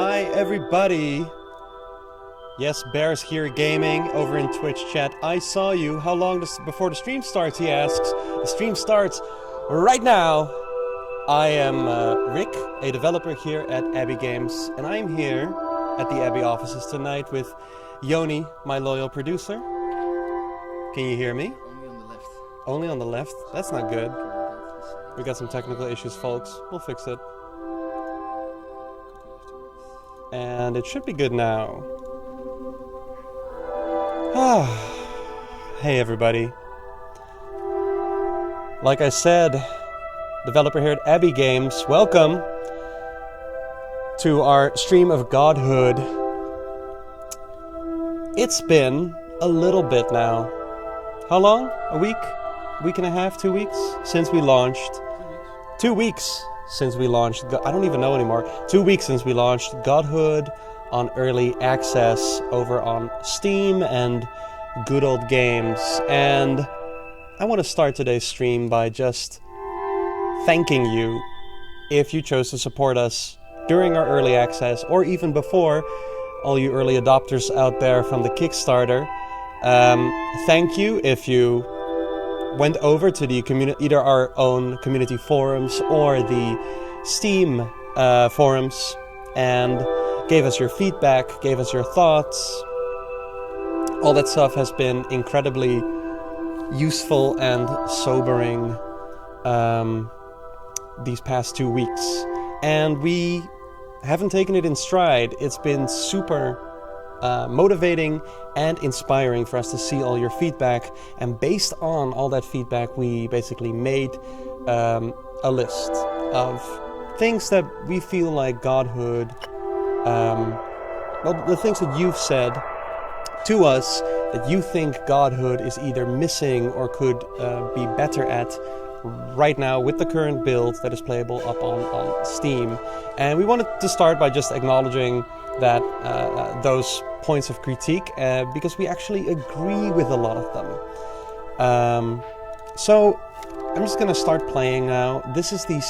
Hi everybody! Yes, Bear's here gaming over in Twitch chat. I saw you. How long before the stream starts, he asks. The stream starts right now. I am Rick, a developer here at Abbey Games, and I'm here at the Abbey offices tonight with Yoni, my loyal producer. Can you hear me? Only on the left. Only on the left? That's not good. We got some technical issues, folks. We'll fix it. And it should be good now. Hey everybody. Like I said, developer here at Abbey Games, welcome to our stream of Godhood. It's been a little bit now. How long? A week? Week and a half? 2 weeks? Since we launched. 2 weeks since we launched. I don't even know anymore. 2 weeks since we launched Godhood on early access over on Steam and Good Old Games. And I want to start today's stream by just thanking you if you chose to support us during our early access or even before, all you early adopters out there from the Kickstarter. Thank you if you went over to the either our own community forums or the Steam forums and gave us your feedback, gave us your thoughts. All that stuff has been incredibly useful and sobering these past 2 weeks. And we haven't taken it in stride. It's been super motivating and inspiring for us to see all your feedback. And based on all that feedback, we basically made a list of things that we feel like Godhood, well, the things that you've said to us that you think Godhood is either missing or could be better at right now with the current build that is playable up on Steam. And we wanted to start by just acknowledging that those points of critique because we actually agree with a lot of them. So I'm just gonna start playing now. This is the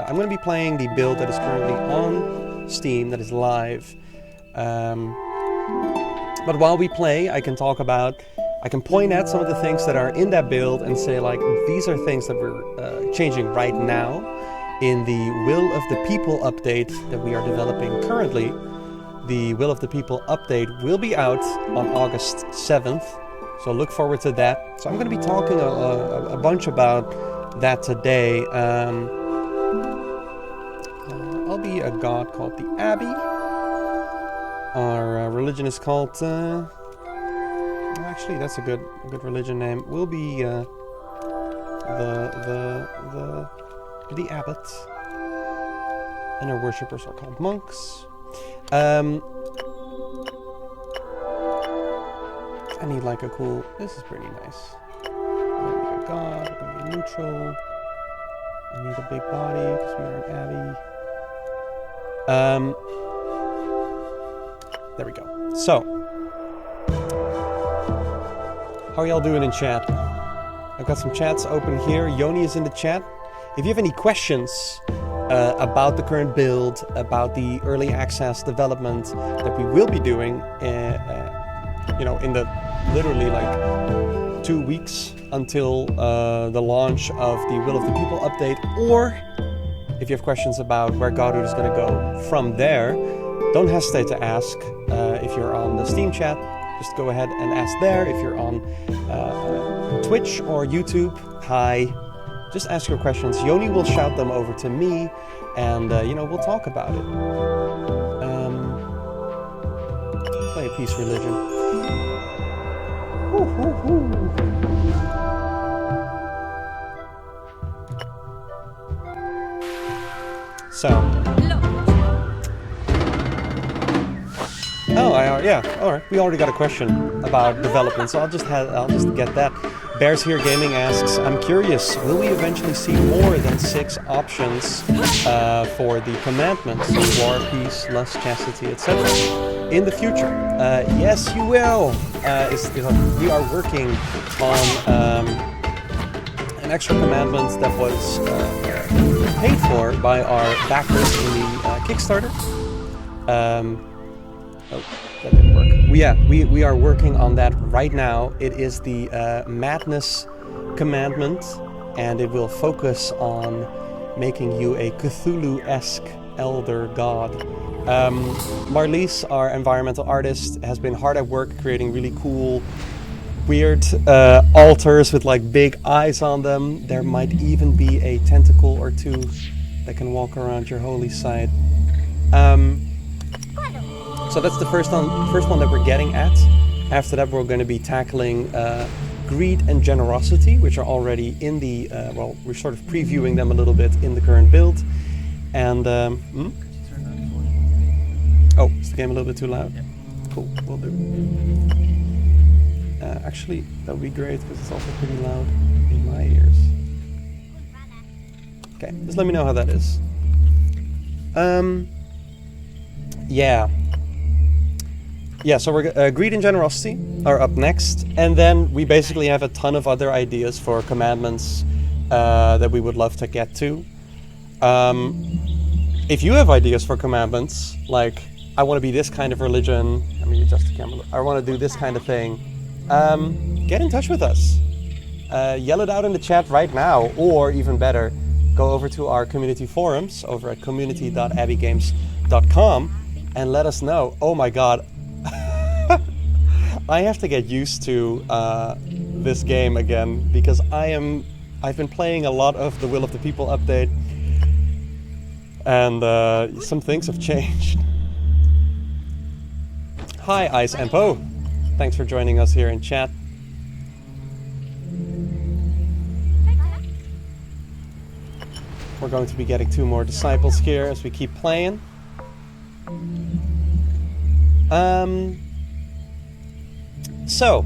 I'm gonna be playing the build that is currently on Steam, that is live. But while we play, I can point at some of the things that are in that build and say, like, these are things that we're changing right now in the Will of the People update that we are developing currently. The Will of the People update will be out on August 7th, so look forward to that. So I'm going to be talking a bunch about that today. I'll be a god called the Abbey. Our religion is called... actually, that's a good religion name. We'll be the abbot, and our worshippers are called monks. I need like a cool... This is pretty nice. I'm gonna be a god, I'm gonna be neutral. I need a big body because we are an abbey. There we go. So, how are y'all doing in chat? I've got some chats open here. Yoni is in the chat. If you have any questions about the current build, about the early access development that we will be doing, you know, in the literally like 2 weeks until the launch of the Will of the People update, or if you have questions about where Godhood is going to go from there, don't hesitate to ask. If you're on the Steam chat, just go ahead and ask there. If you're on Twitch or YouTube, hi. Just ask your questions. Yoni will shout them over to me, and you know, we'll talk about it. Play a peace religion. Woo, woo, woo. So. Oh, yeah. All right. We already got a question about development, so I'll just get that. Bears Here Gaming asks, I'm curious, will we eventually see more than 6 options for the commandments, war, peace, lust, chastity, etc. in the future? Yes, you will. We are working on an extra commandment that was paid for by our backers in the Kickstarter. Oh, that didn't work. We are working on that right now. It is the Madness Commandment, and it will focus on making you a Cthulhu-esque elder god. Marlies, our environmental artist, has been hard at work creating really cool, weird altars with like big eyes on them. There might even be a tentacle or two that can walk around your holy site. So that's the first one that we're getting at. After that, we're going to be tackling greed and generosity, which are already in the, well, we're sort of previewing them a little bit in the current build. And, oh, is the game a little bit too loud? Yeah. Cool, will do. Actually, that would be great because it's also pretty loud in my ears. Okay, just let me know how that is. Yeah, so we're greed and generosity are up next, and then we basically have a ton of other ideas for commandments that we would love to get to. If you have ideas for commandments, like I want to be this kind of religion, I mean, adjust the camera. I want to do this kind of thing. Get in touch with us. Yell it out in the chat right now, or even better, go over to our community forums over at community.abbeygames.com and let us know. Oh my god. I have to get used to this game again because I've been playing a lot of the Will of the People update, and some things have changed. Hi Ice Empo, thanks for joining us here in chat. We're going to be getting 2 more disciples here as we keep playing. So,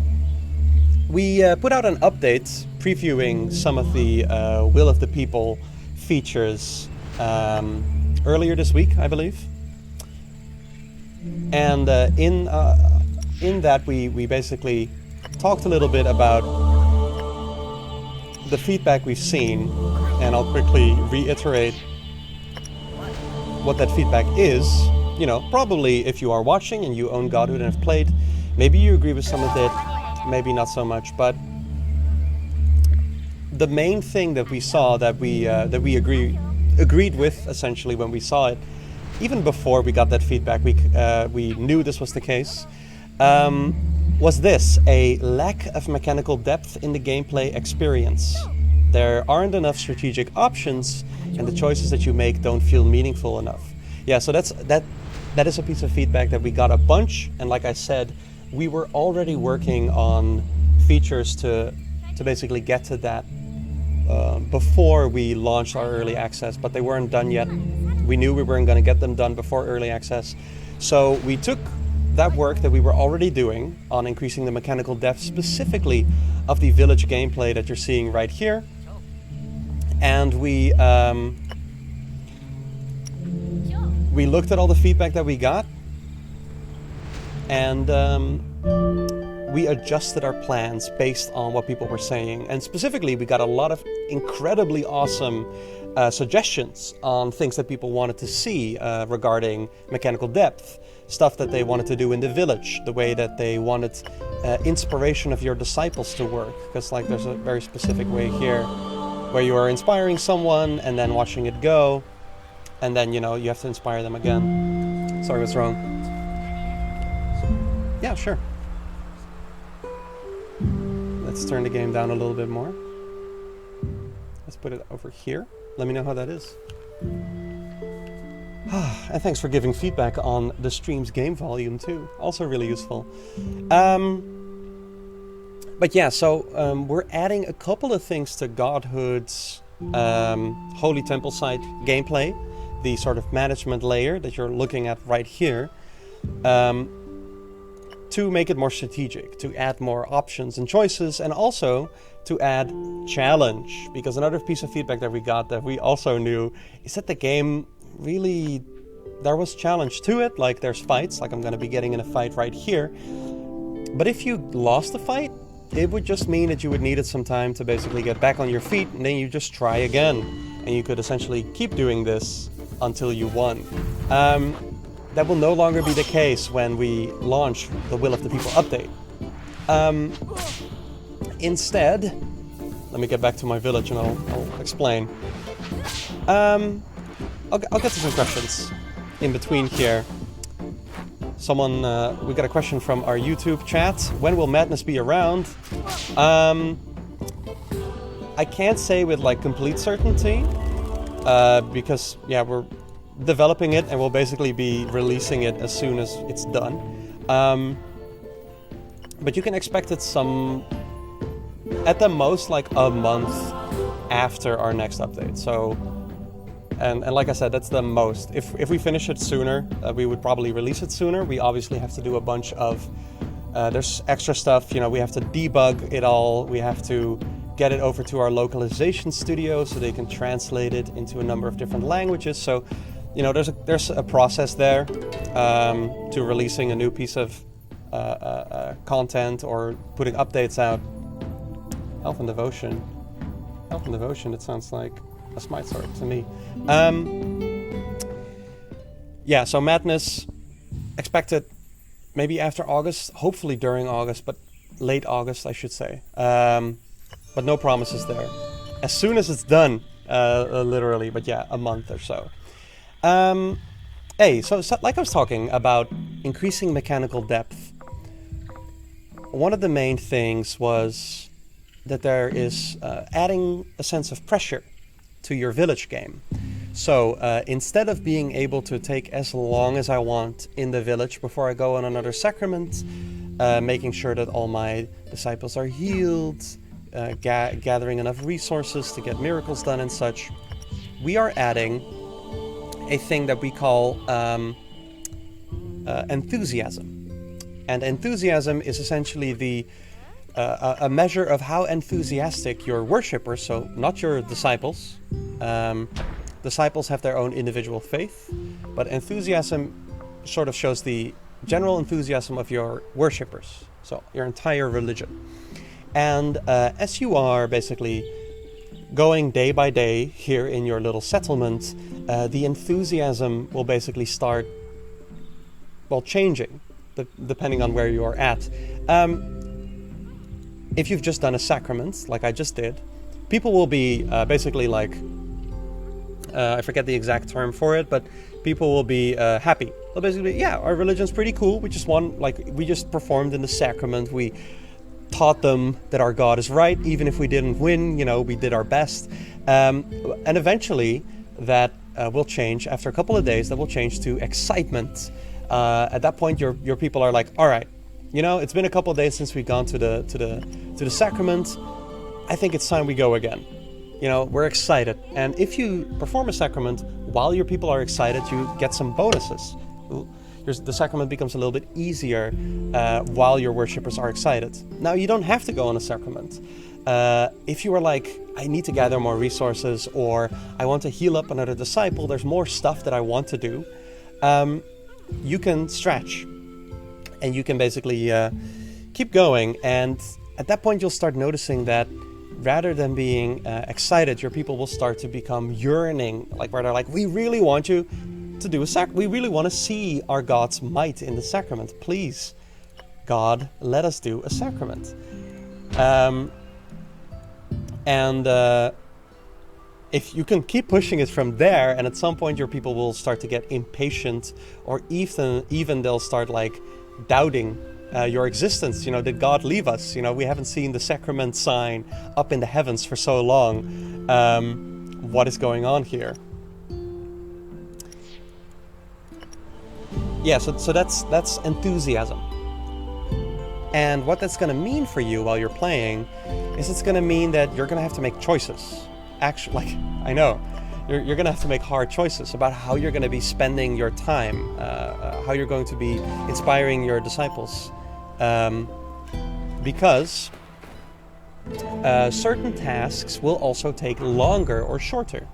we put out an update previewing some of the Will of the People features earlier this week, I believe. And in that we basically talked a little bit about the feedback we've seen, and I'll quickly reiterate what that feedback is. You know, probably if you are watching and you own Godhood and have played, maybe you agree with some of it, maybe not so much, but the main thing that we saw that we agreed with essentially when we saw it, even before we got that feedback, we knew this was the case, was this: a lack of mechanical depth in the gameplay experience. There aren't enough strategic options, and the choices that you make don't feel meaningful enough. Yeah, so that is a piece of feedback that we got a bunch, and like I said, we were already working on features to basically get to that before we launched our early access, but they weren't done yet. We knew we weren't going to get them done before early access, so we took that work that we were already doing on increasing the mechanical depth, specifically of the village gameplay that you're seeing right here, and we looked at all the feedback that we got, and we adjusted our plans based on what people were saying. And specifically, we got a lot of incredibly awesome suggestions on things that people wanted to see regarding mechanical depth, stuff that they wanted to do in the village, the way that they wanted inspiration of your disciples to work. Because like there's a very specific way here where you are inspiring someone and then watching it go, and then, you know, you have to inspire them again. Sorry, what's wrong? Yeah, sure. Let's turn the game down a little bit more. Let's put it over here. Let me know how that is. And thanks for giving feedback on the stream's game volume too. Also really useful. But yeah, so we're adding a couple of things to Godhood's Holy Temple site gameplay. The sort of management layer that you're looking at right here, to make it more strategic, to add more options and choices, and also to add challenge. Because another piece of feedback that we got that we also knew is that the game really, there was challenge to it. Like there's fights, like I'm going to be getting in a fight right here. But if you lost the fight, it would just mean that you would needed some time to basically get back on your feet, and then you just try again. And you could essentially keep doing this until you won. that will no longer be the case when we launch the Will of the People update. Instead, let me get back to my village and I'll explain. I'll get to some questions in between here. We got a question from our YouTube chat. When will Madness be around? I can't say with like complete certainty, because yeah, we're developing it and we'll basically be releasing it as soon as it's done. But you can expect it at the most like a month after our next update. So, and like I said, that's the most. If we finish it sooner, we would probably release it sooner. We obviously have to do a bunch of, there's extra stuff, you know, we have to debug it all. We have to get it over to our localization studio so they can translate it into a number of different languages. So, you know, there's a process there to releasing a new piece of content or putting updates out. Health and Devotion. Health and Devotion, it sounds like a smite sword to me. Yeah, so Madness expected maybe after August, hopefully during August, but late August, I should say. But no promises there. As soon as it's done, literally, but yeah, a month or so. Hey, so like I was talking about increasing mechanical depth, one of the main things was that there is adding a sense of pressure to your village game. So instead of being able to take as long as I want in the village before I go on another sacrament, making sure that all my disciples are healed, gathering enough resources to get miracles done and such, we are adding a thing that we call enthusiasm. And enthusiasm is essentially a measure of how enthusiastic your worshippers, so not your disciples. Disciples have their own individual faith, but enthusiasm sort of shows the general enthusiasm of your worshippers, so your entire religion. And as you are basically going day by day here in your little settlement, the enthusiasm will basically start, well, changing, depending on where you are at. If you've just done a sacrament, like I just did, people will be basically like, I forget the exact term for it, but people will be happy. Well, basically, yeah, our religion's pretty cool. We just performed in the sacrament. We taught them that our God is right, even if we didn't win, you know, we did our best. And eventually that will change. After a couple of days, that will change to excitement. At that point, your people are like, all right, you know, it's been a couple of days since we've gone to the sacrament. I think it's time we go again. You know, we're excited. And if you perform a sacrament while your people are excited, you get some bonuses. The sacrament becomes a little bit easier while your worshippers are excited. Now, you don't have to go on a sacrament. If you are like, I need to gather more resources, or I want to heal up another disciple, there's more stuff that I want to do, you can stretch. And you can basically keep going. And at that point, you'll start noticing that rather than being excited, your people will start to become yearning, like where they're like, we really want you to do a we really want to see our God's might in the sacrament. Please, God, let us do a sacrament. If you can keep pushing it from there, and at some point your people will start to get impatient, or even they'll start like doubting your existence. You know, did God leave us? You know, we haven't seen the sacrament sign up in the heavens for so long. What is going on here? Yeah, so that's enthusiasm. And what that's going to mean for you while you're playing is it's going to mean that you're going to have to make choices. Actually, like, I know, you're going to have to make hard choices about how you're going to be spending your time, how you're going to be inspiring your disciples. Because certain tasks will also take longer or shorter.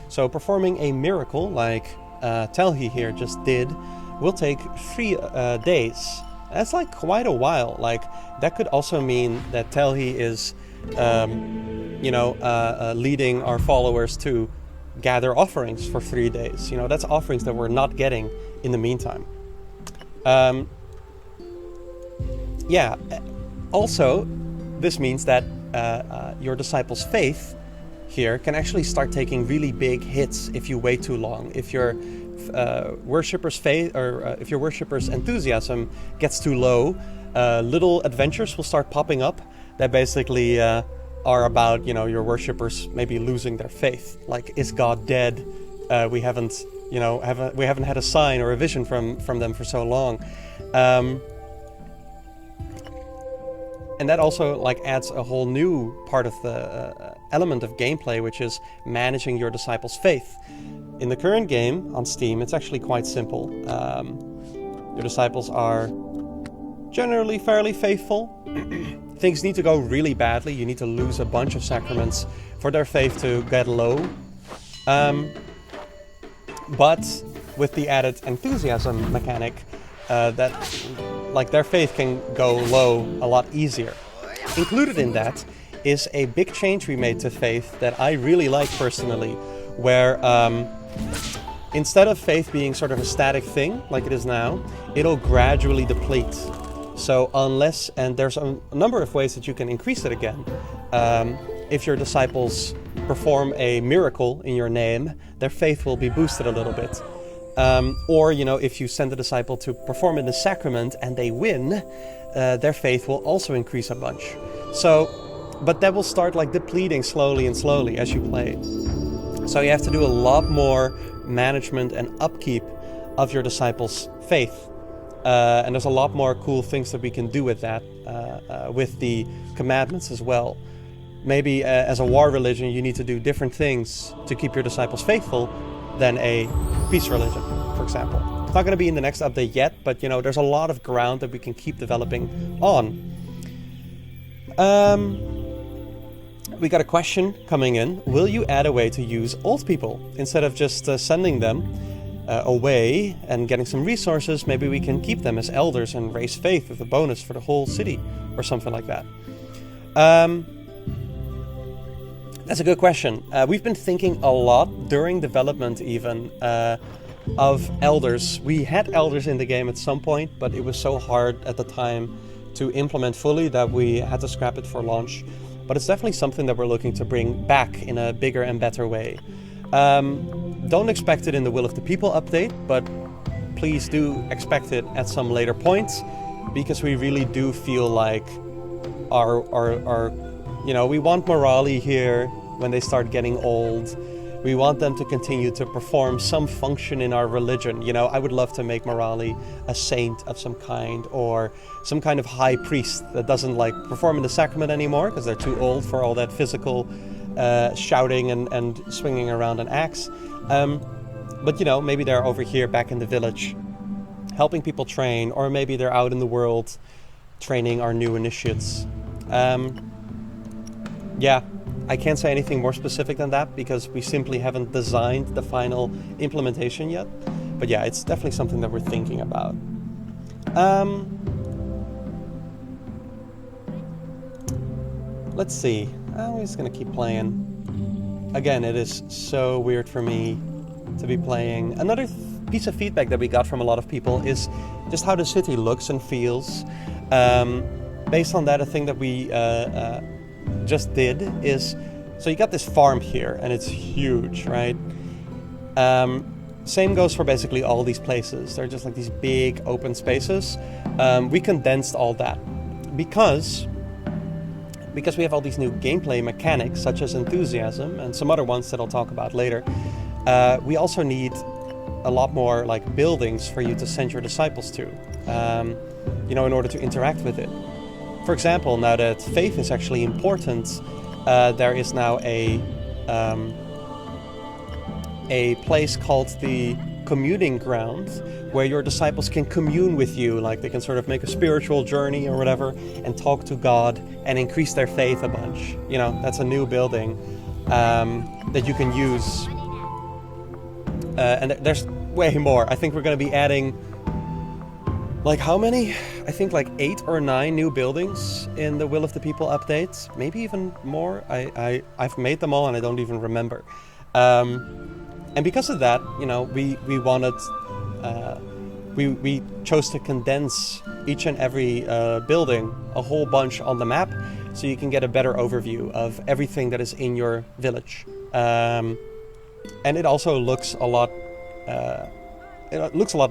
So performing a miracle like Telhi here just did will take 3 days. That's like quite a while. Like, that could also mean that Telhi is leading our followers to gather offerings for 3 days. You know, that's offerings that we're not getting in the meantime. Yeah, also, this means that your disciples' faith here can actually start taking really big hits if you wait too long. If your worshippers' faith, or if your worshippers' enthusiasm gets too low, little adventures will start popping up that basically are about, you know, your worshippers maybe losing their faith. Like, is God dead? We haven't had a sign or a vision from them for so long. And that also like adds a whole new part of the element of gameplay, which is managing your disciples' faith. In the current game on Steam, it's actually quite simple. Your disciples are generally fairly faithful. Things need to go really badly. You need to lose a bunch of sacraments for their faith to get low. But with the added enthusiasm mechanic, that like their faith can go low a lot easier. Included in that is a big change we made to faith that I really like personally, where instead of faith being sort of a static thing like it is now, it'll gradually deplete. So unless, and there's a number of ways that you can increase it again. If your disciples perform a miracle in your name, their faith will be boosted a little bit. Or, you know, if you send a disciple to perform in the sacrament and they win, their faith will also increase a bunch. So, but that will start like depleting slowly and slowly as you play. So you have to do a lot more management and upkeep of your disciples' faith. And there's a lot more cool things that we can do with that, with the commandments as well. Maybe as a war religion, you need to do different things to keep your disciples faithful than a peace religion, for example. It's not going to be in the next update yet, but you know, there's a lot of ground that we can keep developing on. We got a question coming in. Will you add a way to use old people instead of just sending them away and getting some resources? Maybe we can keep them as elders and raise faith with a bonus for the whole city or something like that. That's a good question. We've been thinking a lot during development even of elders. We had elders in the game at some point, but it was so hard at the time to implement fully that we had to scrap it for launch. But it's definitely something that we're looking to bring back in a bigger and better way. Don't expect it in the Will of the People update, but please do expect it at some later point, because we really do feel like our you know, we want morale here when they start getting old. We want them to continue to perform some function in our religion. You know, I would love to make morale a saint of some kind, or some kind of high priest that doesn't like perform in the sacrament anymore because they're too old for all that physical shouting and swinging around an axe. But you know, maybe they're over here back in the village helping people train, or maybe they're out in the world training our new initiates. Yeah, I can't say anything more specific than that because we simply haven't designed the final implementation yet. But yeah, it's definitely something that we're thinking about. Let's see. I'm just gonna keep playing. Again, it is so weird for me to be playing. Another piece of feedback that we got from a lot of people is just how the city looks and feels. Based on that, a thing that we just did is, so you got this farm here and it's huge, right? Same goes for basically all these places. They're just like these big open spaces. We condensed all that because we have all these new gameplay mechanics such as enthusiasm and some other ones that I'll talk about later. We also need a lot more like buildings for you to send your disciples to, you know, in order to interact with it. For example, now that faith is actually important, there is now a place called the communing ground where your disciples can commune with you, like they can sort of make a spiritual journey or whatever and talk to God and increase their faith a bunch. You know, that's a new building that you can use. And there's way more. I think we're going to be adding, like, how many? I think like 8 or 9 new buildings in the Will of the People updates. Maybe even more. I've made them all and I don't even remember. And because of that, you know, we wanted, we chose to condense each and every building a whole bunch on the map, so you can get a better overview of everything that is in your village. And it also looks a lot,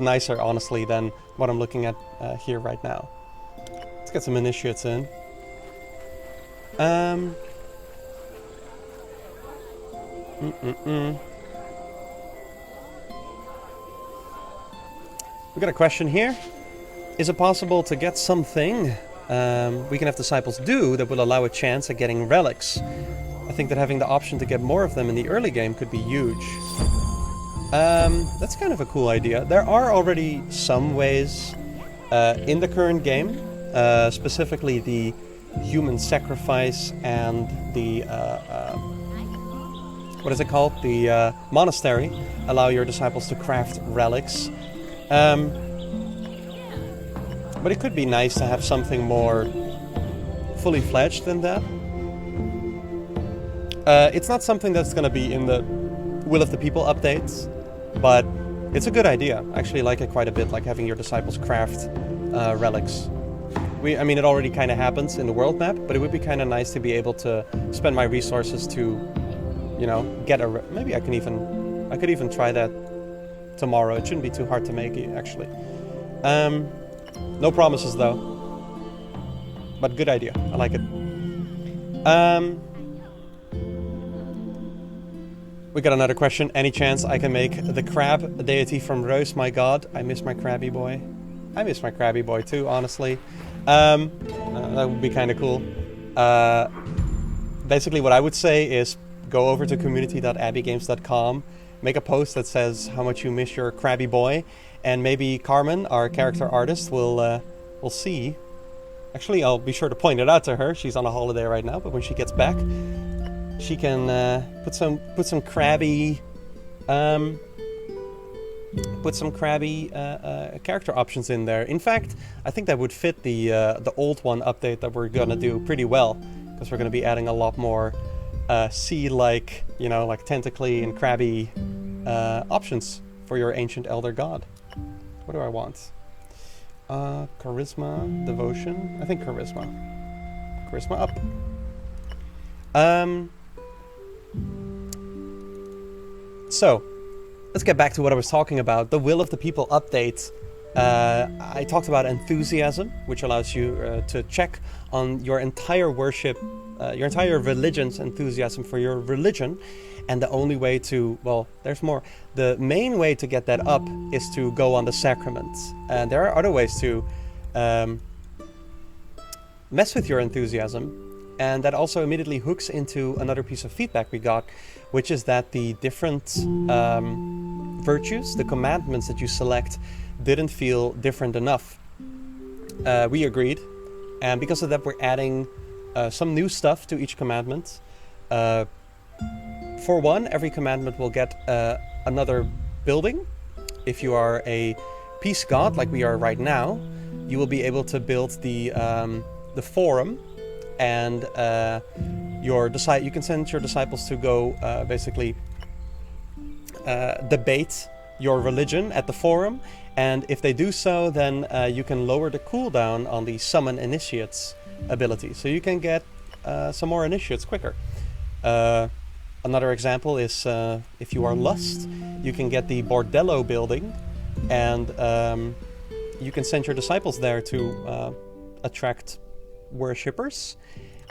nicer, honestly, than what I'm looking at here right now. Let's get some initiates in. We got a question here. Is it possible to get something we can have disciples do that will allow a chance at getting relics? I think that having the option to get more of them in the early game could be huge. That's kind of a cool idea. There are already some ways in the current game, specifically the human sacrifice and the what is it called? The monastery allow your disciples to craft relics. But it could be nice to have something more fully fledged than that. It's not something that's going to be in the Will of the People updates, but it's a good idea. I actually like it quite a bit, like having your disciples craft relics. I mean, it already kind of happens in the world map, but it would be kind of nice to be able to spend my resources to, you know, get a... Maybe I could even try that tomorrow. It shouldn't be too hard to make it, actually. No promises, though. But good idea. I like it. We got another question. Any chance I can make the crab a deity from Reus, my god? I miss my crabby boy. I miss my crabby boy too, honestly. That would be kind of cool. Basically what I would say is go over to community.abbeygames.com, make a post that says how much you miss your crabby boy, and maybe Carmen, our character artist, will see. Actually, I'll be sure to point it out to her. She's on a holiday right now, but when she gets back, she can put some crabby character options in there. In fact, I think that would fit the old one update that we're gonna do pretty well, because we're gonna be adding a lot more sea-like, you know, like tentacly and crabby options for your ancient elder god. What do I want? Charisma, devotion. I think charisma. Charisma up. So, let's get back to what I was talking about. The Will of the People update. I talked about enthusiasm, which allows you to check on your entire worship, your entire religion's enthusiasm for your religion. And the only way to, well, there's more. The main way to get that up is to go on the sacraments. And there are other ways to mess with your enthusiasm. And that also immediately hooks into another piece of feedback we got, which is that the different virtues, the commandments that you select, didn't feel different enough. We agreed. And because of that, we're adding some new stuff to each commandment. For one, every commandment will get another building. If you are a peace god, like we are right now, you will be able to build the forum, and you can send your disciples to go basically debate your religion at the forum. And if they do so, then you can lower the cooldown on the summon initiates ability, so you can get some more initiates quicker. Another example is if you are Lust, you can get the Bordello building, and you can send your disciples there to attract worshippers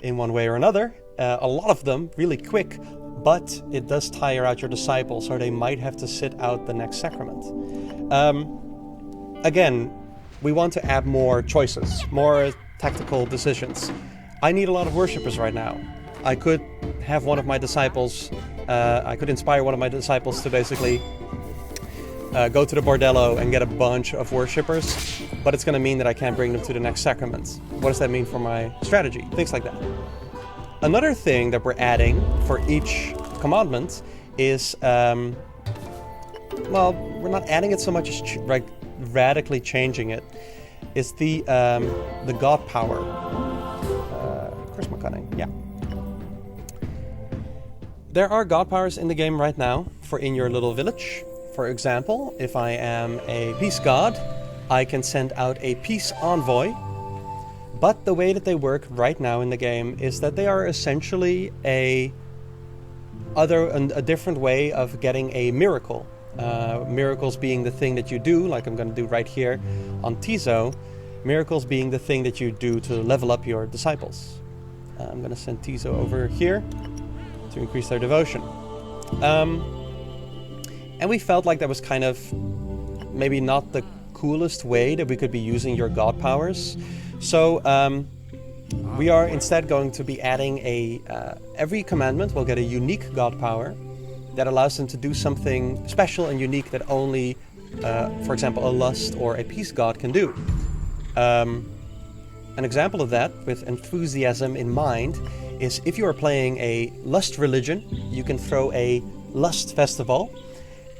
in one way or another. A lot of them really quick, but it does tire out your disciples, so they might have to sit out the next sacrament. Again, we want to add more choices, more tactical decisions. I need a lot of worshippers right now. I could have one of my disciples, I could inspire one of my disciples to basically go to the Bordello and get a bunch of worshippers, but it's going to mean that I can't bring them to the next sacrament. What does that mean for my strategy? Things like that. Another thing that we're adding for each commandment is, well, we're not adding it so much as radically changing it, is the god power. Charisma cunning, yeah. there are god powers in the game right now for in your little village. For example, if I am a peace god, I can send out a peace envoy. But the way that they work right now in the game is that they are essentially a different way of getting a miracle. Miracles being the thing that you do, like I'm going to do right here on Tizo. Miracles being the thing that you do to level up your disciples. I'm going to send Tizo over here to increase their devotion. And we felt like that was kind of maybe not the coolest way that we could be using your god powers. So we are instead going to be adding every commandment will get a unique god power that allows them to do something special and unique that only, for example, a lust or a peace god can do. An example of that, with enthusiasm in mind, is if you are playing a lust religion, you can throw a lust festival.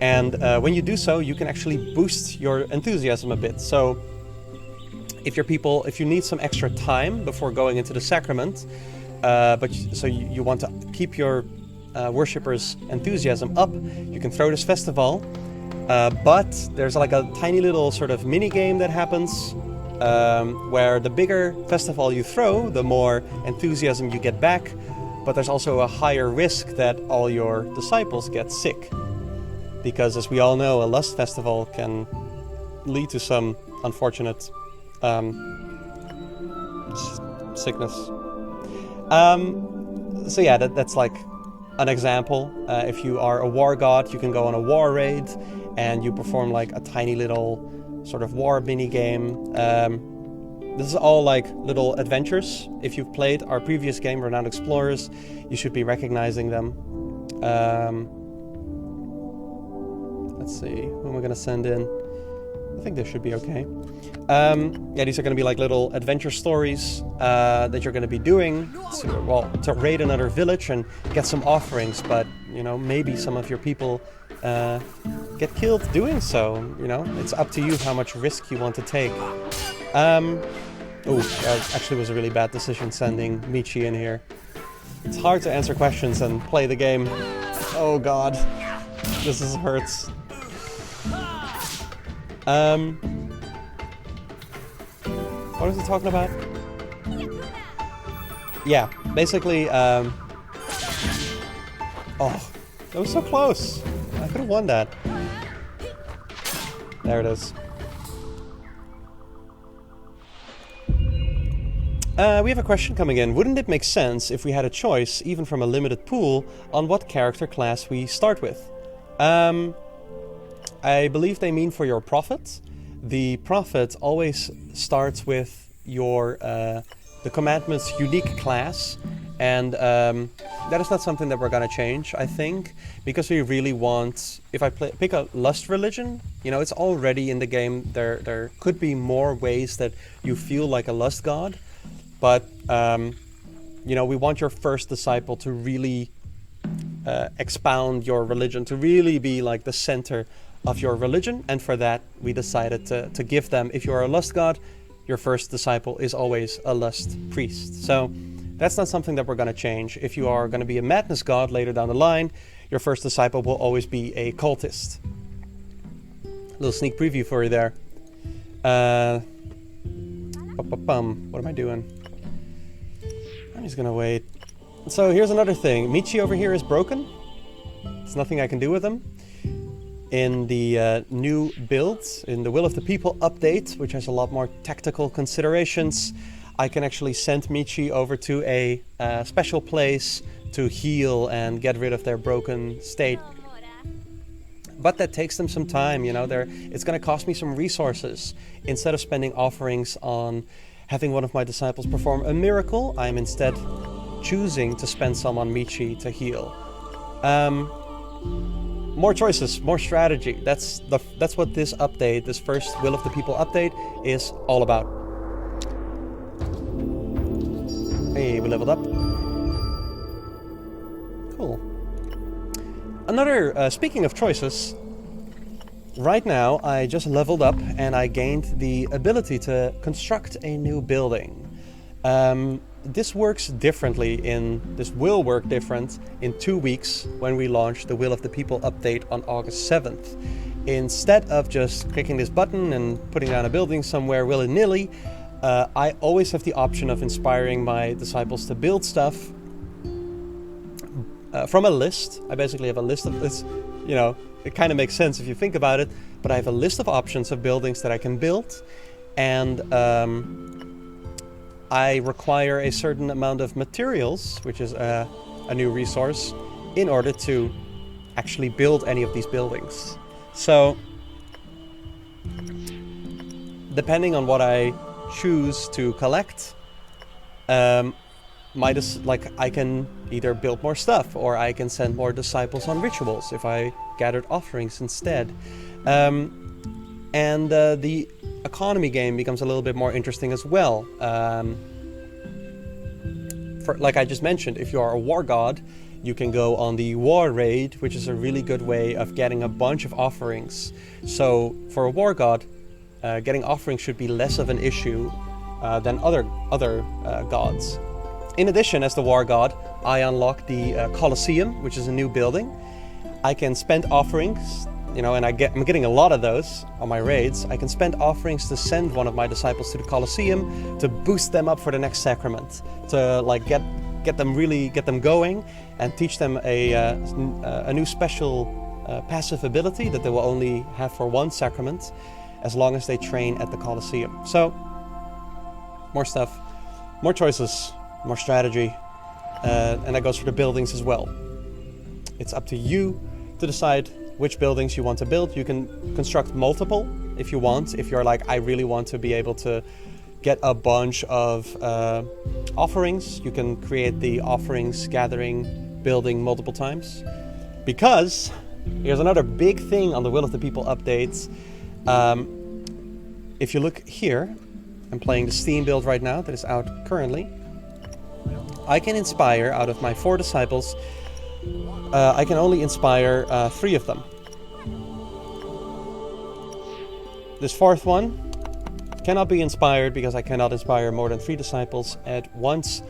And when you do so, you can actually boost your enthusiasm a bit. So if you need some extra time before going into the sacrament, so you want to keep your worshippers' enthusiasm up, you can throw this festival. But there's like a tiny little sort of mini game that happens where the bigger festival you throw, the more enthusiasm you get back. But there's also a higher risk that all your disciples get sick. Because as we all know, a lust festival can lead to some unfortunate sickness. So yeah, that's like an example. If you are a war god, you can go on a war raid and you perform like a tiny little sort of war mini game. This is all like little adventures. If you've played our previous game, Renowned Explorers, you should be recognizing them. Let's see, who am I gonna send in? I think this should be okay. Yeah, these are gonna be like little adventure stories that you're gonna be doing to raid another village and get some offerings, but you know, maybe some of your people get killed doing so. You know, it's up to you how much risk you want to take. That actually was a really bad decision sending Michi in here. It's hard to answer questions and play the game. Oh god, this hurts. What was he talking about? Yeah, basically, oh, that was so close. I could have won that. There it is. We have a question coming in. Wouldn't it make sense if we had a choice, even from a limited pool, on what character class we start with? I believe they mean for your prophet. The prophet always starts with your the commandment's unique class, and that is not something that we're gonna change, I think, because we really want. If I pick a lust religion, you know, it's already in the game. There could be more ways that you feel like a lust god, but you know, we want your first disciple to really expound your religion, to really be like the center of your religion, and for that we decided to give them, if you're a lust god, your first disciple is always a lust priest. So that's not something that we're going to change. If you are going to be a madness god later down the line, your first disciple will always be a cultist. Little sneak preview for you there. What am I doing? I'm just gonna wait. So here's another thing. Michi over here is broken. There's nothing I can do with him. In the new build, in the Will of the People update, which has a lot more tactical considerations, I can actually send Michi over to a special place to heal and get rid of their broken state. But that takes them some time, you know. It's going to cost me some resources. Instead of spending offerings on having one of my disciples perform a miracle, I'm instead choosing to spend some on Michi to heal. More choices, more strategy. That's what this update, this first Will of the People update, is all about. Hey, we leveled up. Cool. Another, speaking of choices, right now I just leveled up and I gained the ability to construct a new building. This works differently this will work different in 2 weeks when we launch the Will of the People update on August 7th. Instead of just clicking this button and putting down a building somewhere willy-nilly, I always have the option of inspiring my disciples to build stuff from a list. I basically have a list of this, you know, it kind of makes sense if you think about it, but I have a list of options of buildings that I can build, and I require a certain amount of materials, which is a new resource, in order to actually build any of these buildings. So, depending on what I choose to collect, I can either build more stuff, or I can send more disciples on rituals if I gathered offerings instead. The economy game becomes a little bit more interesting as well. Like I just mentioned, if you are a war god, you can go on the war raid, which is a really good way of getting a bunch of offerings. So for a war god, getting offerings should be less of an issue than other gods. In addition, as the war god, I unlock the Colosseum, which is a new building. I can spend offerings, you know, and I'm getting a lot of those on my raids. I can spend offerings to send one of my disciples to the Colosseum to boost them up for the next sacrament, to like get them going and teach them a new special passive ability that they will only have for one sacrament, as long as they train at the Colosseum. So, more stuff, more choices, more strategy, and that goes for the buildings as well. It's up to you to decide which buildings you want to build. You can construct multiple if you want. If you're like, I really want to be able to get a bunch of offerings, you can create the offerings gathering building multiple times. Because here's another big thing on the Will of the People updates. If you look here, I'm playing the Steam build right now that is out currently. I can inspire, out of my 4 disciples, I can only inspire 3 of them. This 4th one cannot be inspired because I cannot inspire more than 3 disciples at once.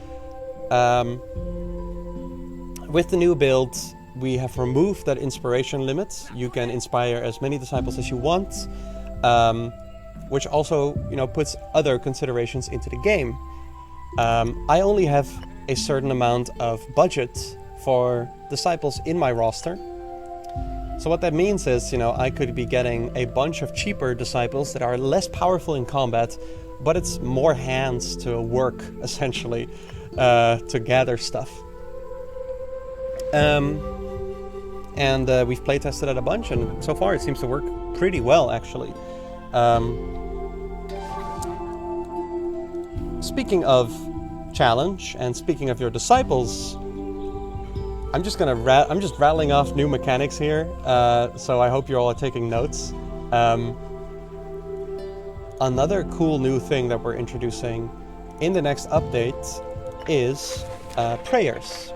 With the new build, we have removed that inspiration limit. You can inspire as many disciples as you want, which also, you know, puts other considerations into the game. I only have a certain amount of budget for disciples in my roster. So what that means is, you know, I could be getting a bunch of cheaper disciples that are less powerful in combat, but it's more hands to work, essentially, to gather stuff. We've playtested it a bunch, and so far it seems to work pretty well, actually. Speaking of challenge, and speaking of your disciples, I'm just rattling off new mechanics here, so I hope you all are taking notes. Another cool new thing that we're introducing in the next update is prayers.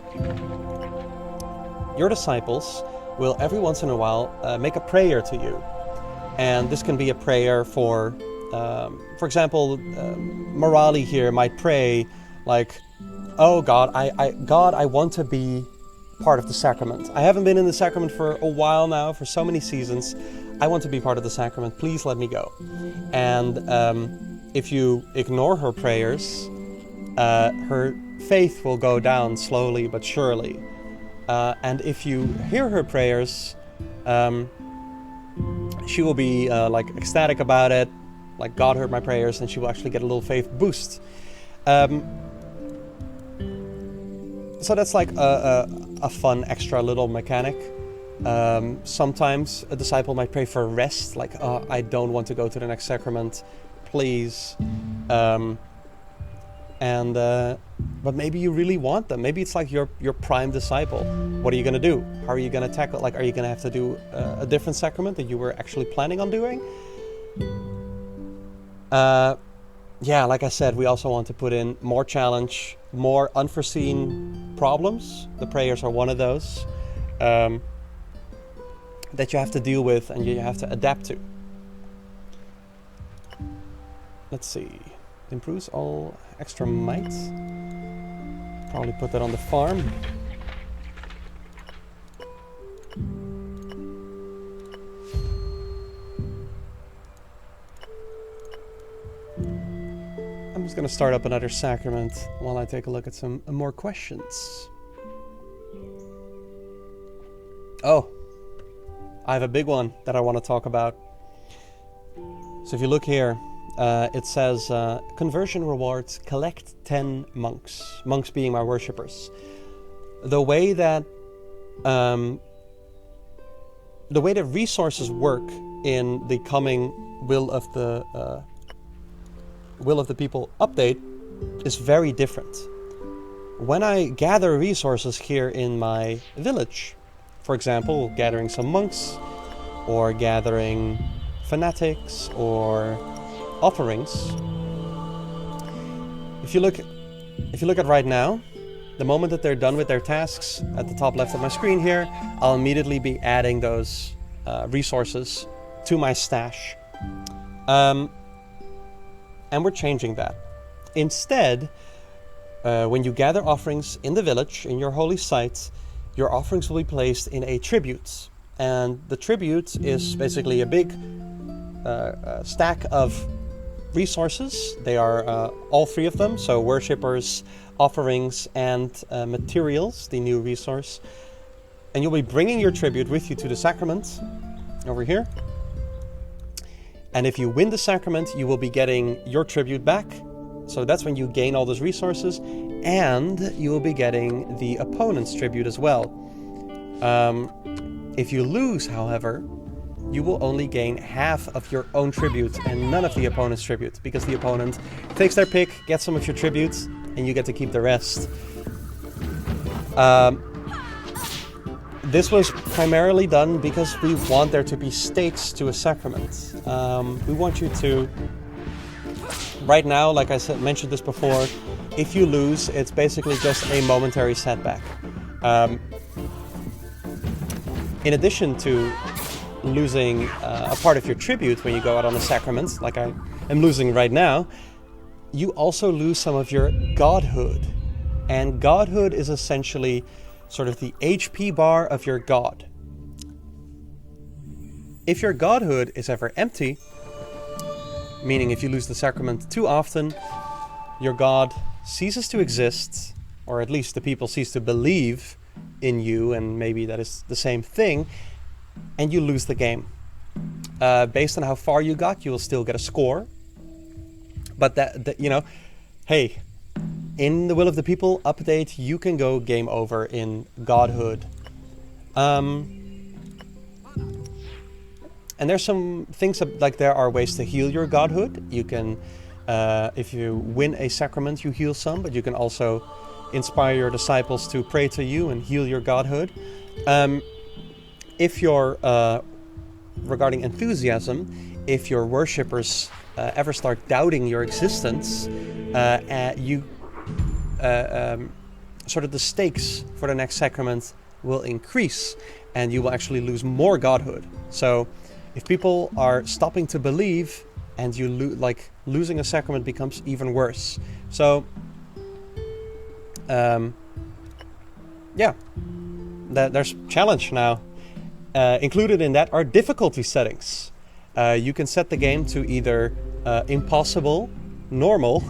Your disciples will every once in a while make a prayer to you, and this can be a prayer for example, Morali here might pray like, "Oh God, I want to be part of the sacrament. I haven't been in the sacrament for a while now, for so many seasons. I want to be part of the sacrament. Please let me go." And if you ignore her prayers, her faith will go down slowly but surely. And if you hear her prayers, she will be like ecstatic about it, like God heard my prayers, and she will actually get a little faith boost. So that's like a fun extra little mechanic. Sometimes a disciple might pray for rest, like, "Oh, I don't want to go to the next sacrament, please." But maybe you really want them. Maybe it's like your prime disciple. What are you going to do? How are you going to tackle? Like, are you going to have to do a different sacrament that you were actually planning on doing? Yeah, like I said, we also want to put in more challenge, more unforeseen problems. The prayers are one of those that you have to deal with and you have to adapt to. Let's see. improves all extra might. Probably put that on the farm. I'm just gonna start up another sacrament while I take a look at some more questions. Oh, I have a big one that I want to talk about. So if you look here, it says conversion rewards, collect 10 monks. Monks being my worshippers. The way that resources work in the coming Will of the People update is very different. When I gather resources here in my village, for example, gathering some monks, or gathering fanatics, or offerings. If you look at right now, the moment that they're done with their tasks, at the top left of my screen here, I'll immediately be adding those resources to my stash. And we're changing that. Instead, when you gather offerings in the village, in your holy site, your offerings will be placed in a tribute. And the tribute is basically a big stack of resources. They are all three of them, so worshippers, offerings, and materials, the new resource. And you'll be bringing your tribute with you to the sacrament, over here. And if you win the sacrament, you will be getting your tribute back. So that's when you gain all those resources, and you will be getting the opponent's tribute as well. If you lose, however, you will only gain half of your own tribute and none of the opponent's tribute, because the opponent takes their pick, gets some of your tribute, and you get to keep the rest. This was primarily done because we want there to be stakes to a sacrament. We want you to... Right now, like I mentioned this before, if you lose, it's basically just a momentary setback. In addition to losing a part of your tribute when you go out on a sacrament, like I am losing right now, you also lose some of your Godhood. And Godhood is essentially sort of the HP bar of your God. If your Godhood is ever empty, meaning if you lose the sacrament too often, your God ceases to exist, or at least the people cease to believe in you, and maybe that is the same thing, and you lose the game. Based on how far you got, you will still get a score. But that you know, hey, in the Will of the People update, you can go game over in Godhood. And there's some things like there are ways to heal your Godhood. You can, if you win a sacrament, you heal some, but you can also inspire your disciples to pray to you and heal your Godhood. If you're, regarding enthusiasm, if your worshippers ever start doubting your existence, sort of the stakes for the next sacrament will increase, and you will actually lose more Godhood. So if people are stopping to believe, and you losing a sacrament becomes even worse. So yeah, there's challenge now. Included in that are difficulty settings. You can set the game to either impossible, normal,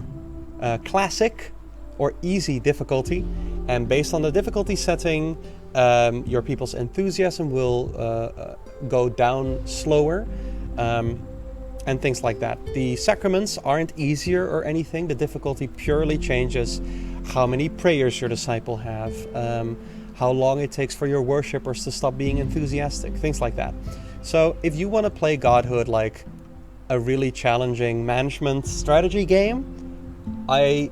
classic, or easy difficulty. And based on the difficulty setting, your people's enthusiasm will go down slower, and things like that. The sacraments aren't easier or anything. The difficulty purely changes how many prayers your disciple have, how long it takes for your worshippers to stop being enthusiastic, things like that. So if you want to play Godhood like a really challenging management strategy game, I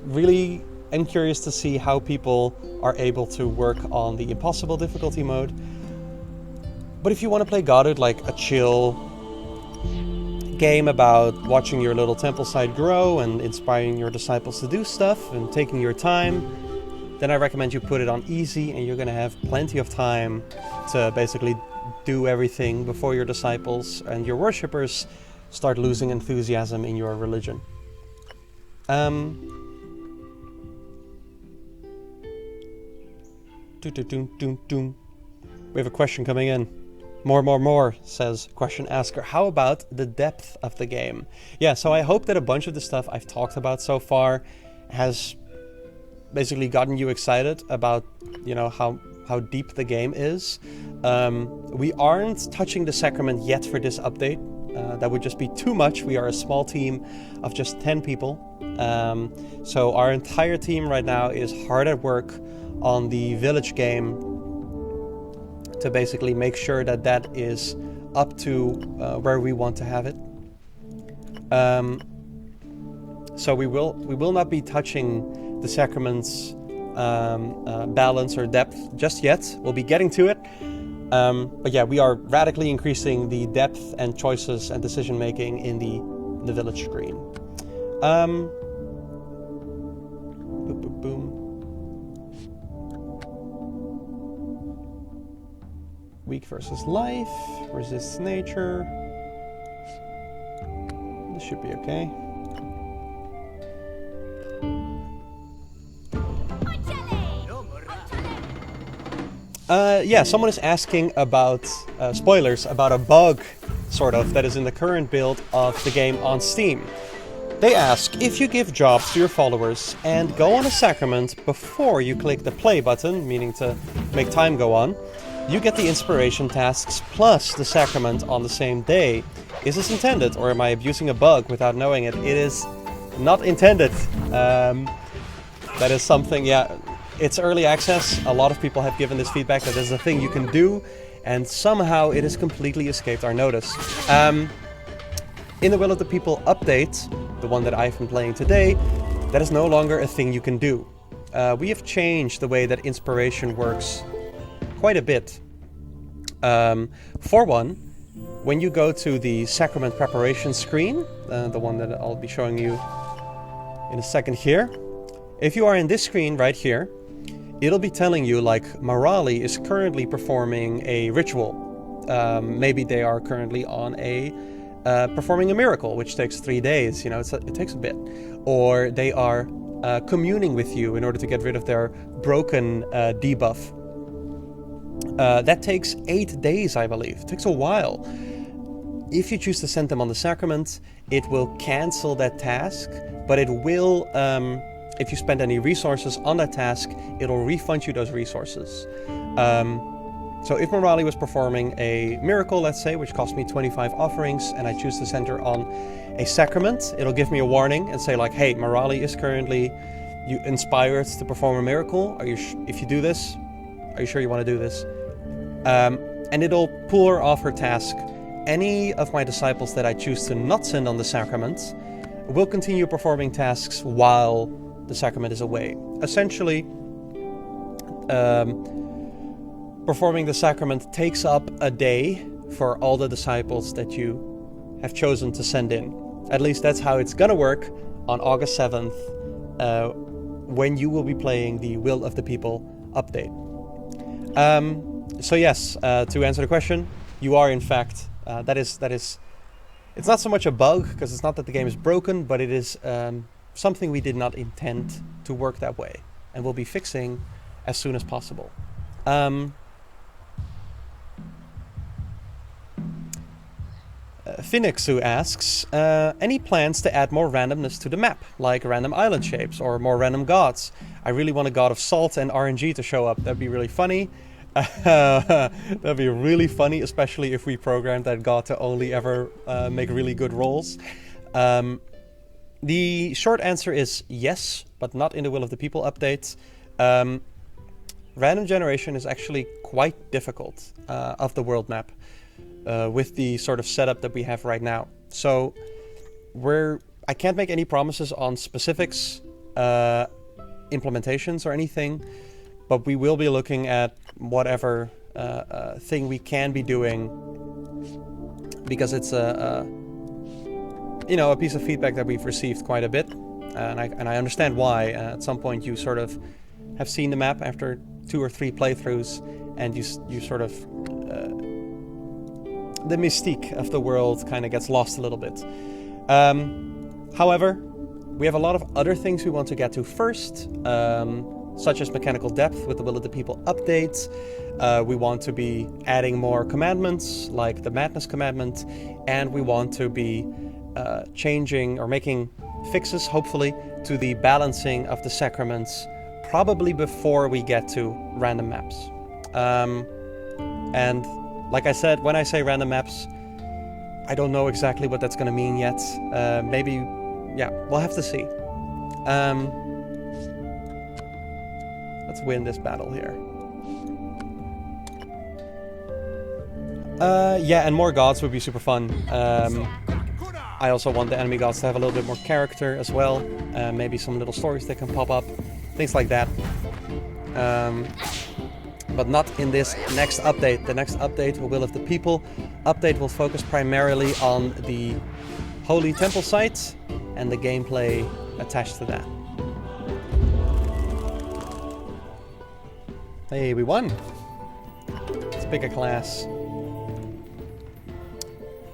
really am curious to see how people are able to work on the impossible difficulty mode. But if you want to play Godhood like a chill game about watching your little temple site grow and inspiring your disciples to do stuff and taking your time, then I recommend you put it on easy, and you're going to have plenty of time to basically do everything before your disciples and your worshippers start losing enthusiasm in your religion. We have a question coming in. More, says question asker. How about the depth of the game? Yeah, so I hope that a bunch of the stuff I've talked about so far has basically gotten you excited about, you know, how deep the game is. We aren't touching the sacrament yet for this update. That would just be too much. We are a small team of just 10 people. So our entire team right now is hard at work on the village game to basically make sure that that is up to where we want to have it. So we will not be touching the sacrament's balance or depth just yet. We'll be getting to it. But yeah, we are radically increasing the depth and choices and decision making in the village screen. Boom, boom, boom. Weak versus life, resists nature. This should be okay. Yeah, someone is asking about spoilers about a bug, sort of, that is in the current build of the game on Steam. They ask, if you give jobs to your followers and go on a sacrament before you click the play button, meaning to make time go on, you get the inspiration tasks plus the sacrament on the same day. Is this intended, or am I abusing a bug without knowing it? It is not intended. That is something, yeah, it's early access. A lot of people have given this feedback that there's a thing you can do, and somehow it has completely escaped our notice. In the Will of the People update, the one that I've been playing today, that is no longer a thing you can do. We have changed the way that inspiration works quite a bit. For one, when you go to the sacrament preparation screen, the one that I'll be showing you in a second here, if you are in this screen right here, it'll be telling you like Morali is currently performing a ritual. Maybe they are currently on a performing a miracle, which takes 3 days. You know, it takes a bit. Or they are communing with you in order to get rid of their broken debuff. That takes 8 days, I believe. It takes a while. If you choose to send them on the sacrament, it will cancel that task, but it will, if you spend any resources on that task, it'll refund you those resources. So if Morali was performing a miracle, let's say, which cost me 25 offerings, and I choose to send her on a sacrament, it'll give me a warning and say like, hey, Morali is currently inspired to perform a miracle. If you do this, are you sure you want to do this? And it'll pull her off her task. Any of my disciples that I choose to not send on the sacrament will continue performing tasks while the sacrament is away. Essentially, performing the sacrament takes up a day for all the disciples that you have chosen to send in. At least that's how it's gonna work on August 7th, when you will be playing the Will of the People update. So yes, to answer the question, you are in fact, that is, it's not so much a bug, because it's not that the game is broken, but it is something we did not intend to work that way, and we'll be fixing as soon as possible. Phoenixu asks, any plans to add more randomness to the map, like random island shapes or more random gods? I really want a god of salt and RNG to show up. That'd be really funny. That'd be really funny, especially if we programmed that god to only ever make really good rolls. The short answer is yes, but not in the Will of the People update. Random generation is actually quite difficult of the world map with the sort of setup that we have right now. So I can't make any promises on specifics, implementations or anything, but we will be looking at whatever thing we can be doing, because it's a piece of feedback that we've received quite a bit, and I understand why. At some point you sort of have seen the map after 2 or 3 playthroughs, and you sort of the mystique of the world kind of gets lost a little bit. However, We have a lot of other things we want to get to first, such as mechanical depth with the Will of the People updates. We want to be adding more commandments, like the Madness commandment, and we want to be changing or making fixes, hopefully, to the balancing of the sacraments, probably before we get to random maps. And like I said, when I say random maps, I don't know exactly what that's going to mean yet. Maybe, yeah, we'll have to see. Let's win this battle here. Yeah, and more gods would be super fun. I also want the enemy gods to have a little bit more character as well. Maybe some little stories that can pop up. Things like that. But not in this next update. The next update, the Will of the People update, will focus primarily on the Holy Temple site and the gameplay attached to that. Hey, we won! Let's pick a class.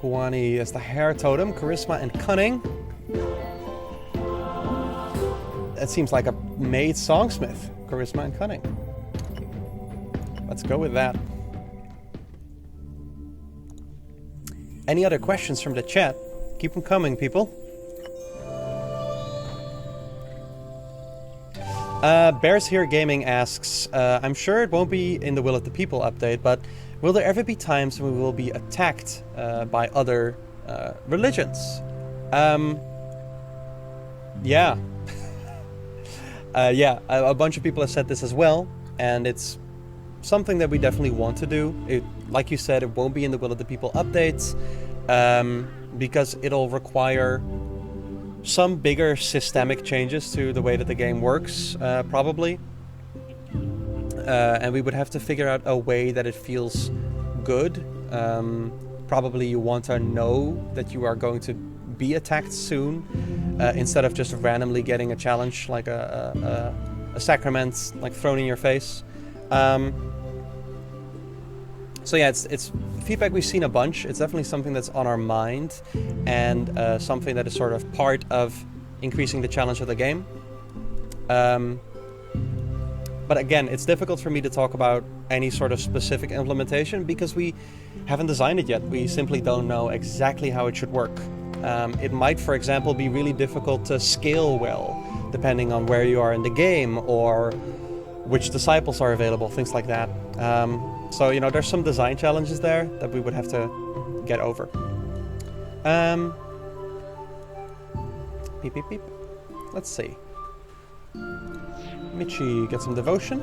Huani is the hair totem, charisma and cunning. That seems like a made songsmith, charisma and cunning. Let's go with that. Any other questions from the chat? Keep them coming, people. Bears Here Gaming asks, I'm sure it won't be in the Will of the People update, but will there ever be times when we will be attacked by other religions? Yeah. Yeah, a bunch of people have said this as well, and it's something that we definitely want to do. Like you said, it won't be in the Will of the People updates, because it'll require some bigger systemic changes to the way that the game works, probably. And we would have to figure out a way that it feels good. Probably you want to know that you are going to be attacked soon, instead of just randomly getting a challenge like a sacrament like thrown in your face. So yeah, it's feedback we've seen a bunch. It's definitely something that's on our mind, and something that is sort of part of increasing the challenge of the game. But again, it's difficult for me to talk about any sort of specific implementation because we haven't designed it yet. We simply don't know exactly how it should work. It might, for example, be really difficult to scale well, depending on where you are in the game or which disciples are available, things like that. So, you know, there's some design challenges there that we would have to get over. Beep, beep, beep. Let's see. Michi, get some devotion.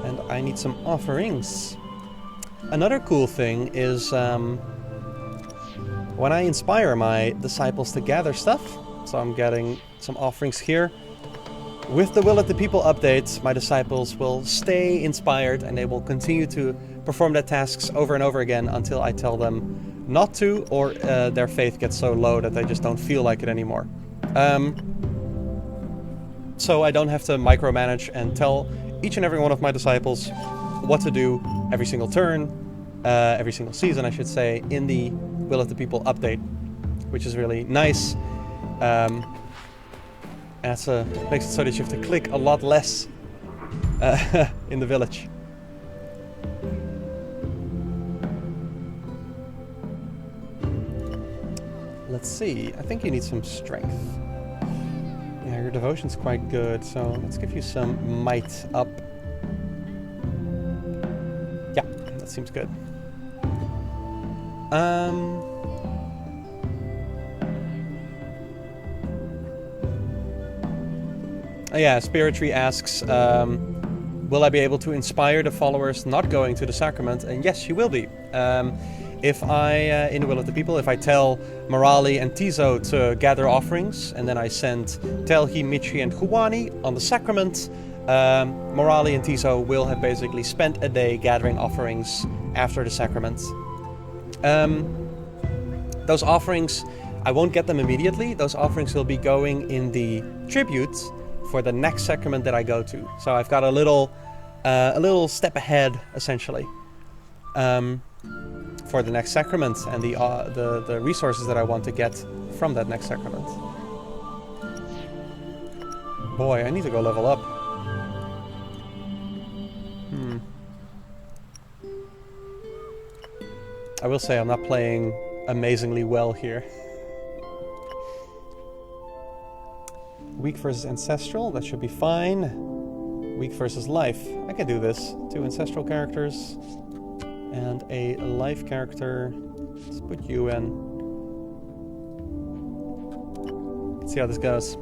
And I need some offerings. Another cool thing is when I inspire my disciples to gather stuff, so I'm getting some offerings here. With the Will of the People updates, my disciples will stay inspired and they will continue to perform their tasks over and over again until I tell them not to, or their faith gets so low that they just don't feel like it anymore. So I don't have to micromanage and tell each and every one of my disciples what to do every single turn, every single season, I should say, in the Will of the People update, which is really nice. Makes it so that you have to click a lot less in the village. Let's see, I think you need some strength. Yeah, your devotion's quite good, so let's give you some might up. Yeah, that seems good. Yeah, Spiritry asks, will I be able to inspire the followers not going to the sacrament? And yes, you will be. If I, in the Will of the People, if I tell Morali and Tizo to gather offerings, and then I send Telhi, Michi, and Huani on the sacrament, Morali and Tizo will have basically spent a day gathering offerings after the sacrament. Those offerings, I won't get them immediately. Those offerings will be going in the tribute for the next sacrament that I go to. So I've got a little step ahead, essentially, for the next sacrament and the resources that I want to get from that next sacrament. Boy, I need to go level up. I will say I'm not playing amazingly well here. Weak versus Ancestral, that should be fine. Weak versus Life, I can do this. 2 Ancestral characters and a Life character. Let's put you in. Let's see how this goes.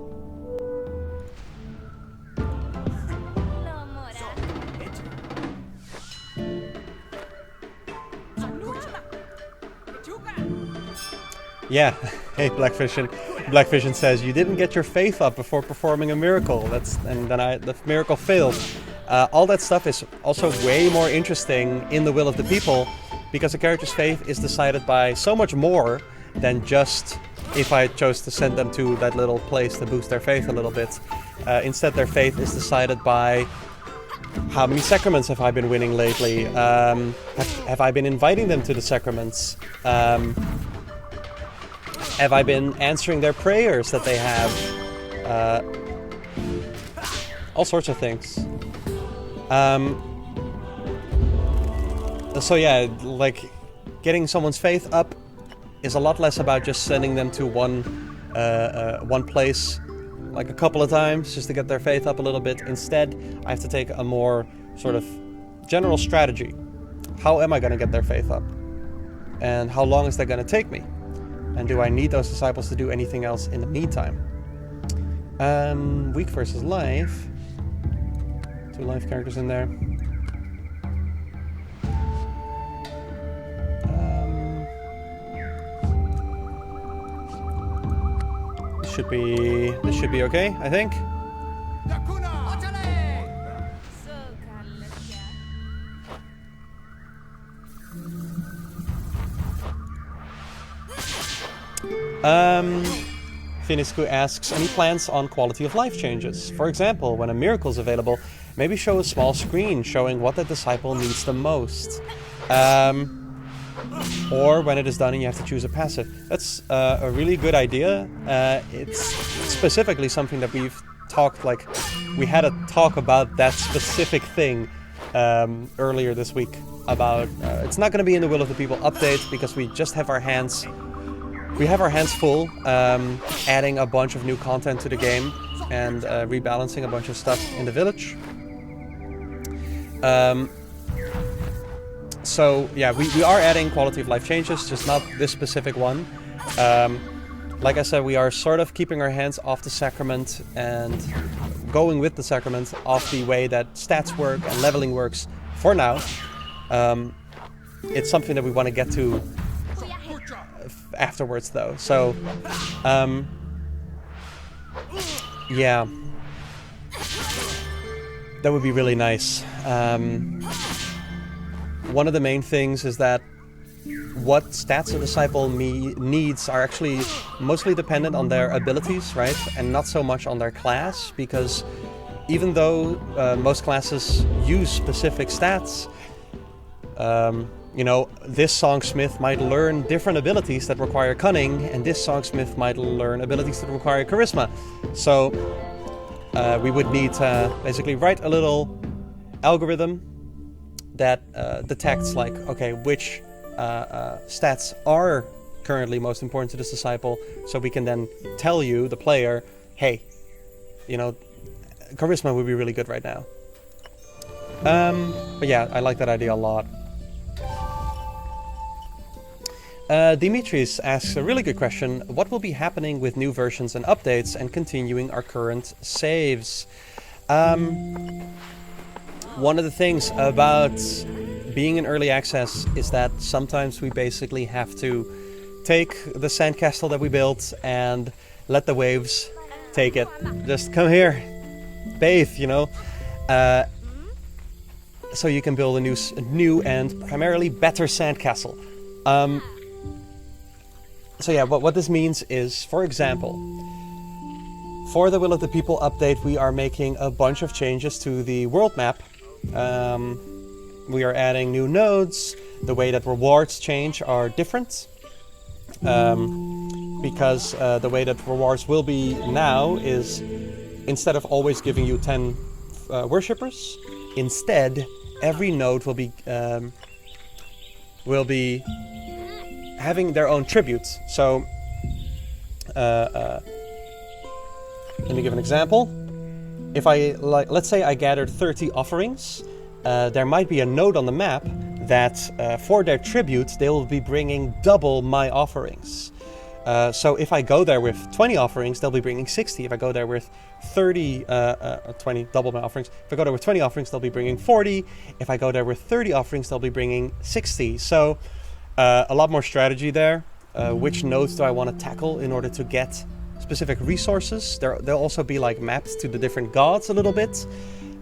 Yeah, hey Blackfishin. Blackfishin says you didn't get your faith up before performing a miracle. And then the miracle failed. All that stuff is also way more interesting in the will of the people, because a character's faith is decided by so much more than just if I chose to send them to that little place to boost their faith a little bit. Instead, their faith is decided by how many sacraments have I been winning lately? Have I been inviting them to the sacraments? Have I been answering their prayers that they have? All sorts of things. So yeah, like getting someone's faith up is a lot less about just sending them to one place like a couple of times just to get their faith up a little bit. Instead, I have to take a more sort of general strategy. How am I going to get their faith up? And how long is that going to take me? And do I need those disciples to do anything else in the meantime? Weak versus Life. 2 Life characters in there. This should be okay, I think. Finisku asks, any plans on quality of life changes? For example, when a miracle is available, maybe show a small screen showing what the disciple needs the most. Or when it is done and you have to choose a passive. That's a really good idea. It's specifically something that we've talked, like, we had a talk about that specific thing earlier this week. About, it's not going to be in the Will of the People update because we just have our hands... We have our hands full, adding a bunch of new content to the game and rebalancing a bunch of stuff in the village. So yeah, we are adding quality of life changes, just not this specific one. Like I said, we are sort of keeping our hands off the sacrament and going with the sacrament off the way that stats work and leveling works for now. It's something that we want to get to afterwards though, so yeah, that would be really nice. One of the main things is that what stats a disciple needs are actually mostly dependent on their abilities, right, and not so much on their class, because even though most classes use specific stats, you know, this songsmith might learn different abilities that require cunning, and this songsmith might learn abilities that require charisma. So we would need to basically write a little algorithm that detects, like, okay, which stats are currently most important to this disciple, so we can then tell you, the player, hey, you know, charisma would be really good right now. But yeah, I like that idea a lot. Dimitris asks a really good question. What will be happening with new versions and updates and continuing our current saves? One of the things about being in early access is that sometimes we basically have to take the sandcastle that we built and let the waves take it. Just come here, bathe, you know. So you can build a new and primarily better sandcastle. So yeah, what this means is, for example, for the Will of the People update, we are making a bunch of changes to the world map. We are adding new nodes. The way that rewards change are different. Because the way that rewards will be now is instead of always giving you 10 worshippers, instead every node will be having their own tributes. So let me give an example. If let's say I gathered 30 offerings, there might be a node on the map that for their tributes they will be bringing double my offerings. So if I go there with 20 offerings, they'll be bringing 60. If I go there with 20, double my offerings. If I go there with 20 offerings, they'll be bringing 40. If I go there with 30 offerings, they'll be bringing 60. So a lot more strategy there. Which nodes do I want to tackle in order to get specific resources? They'll also be like mapped to the different gods a little bit.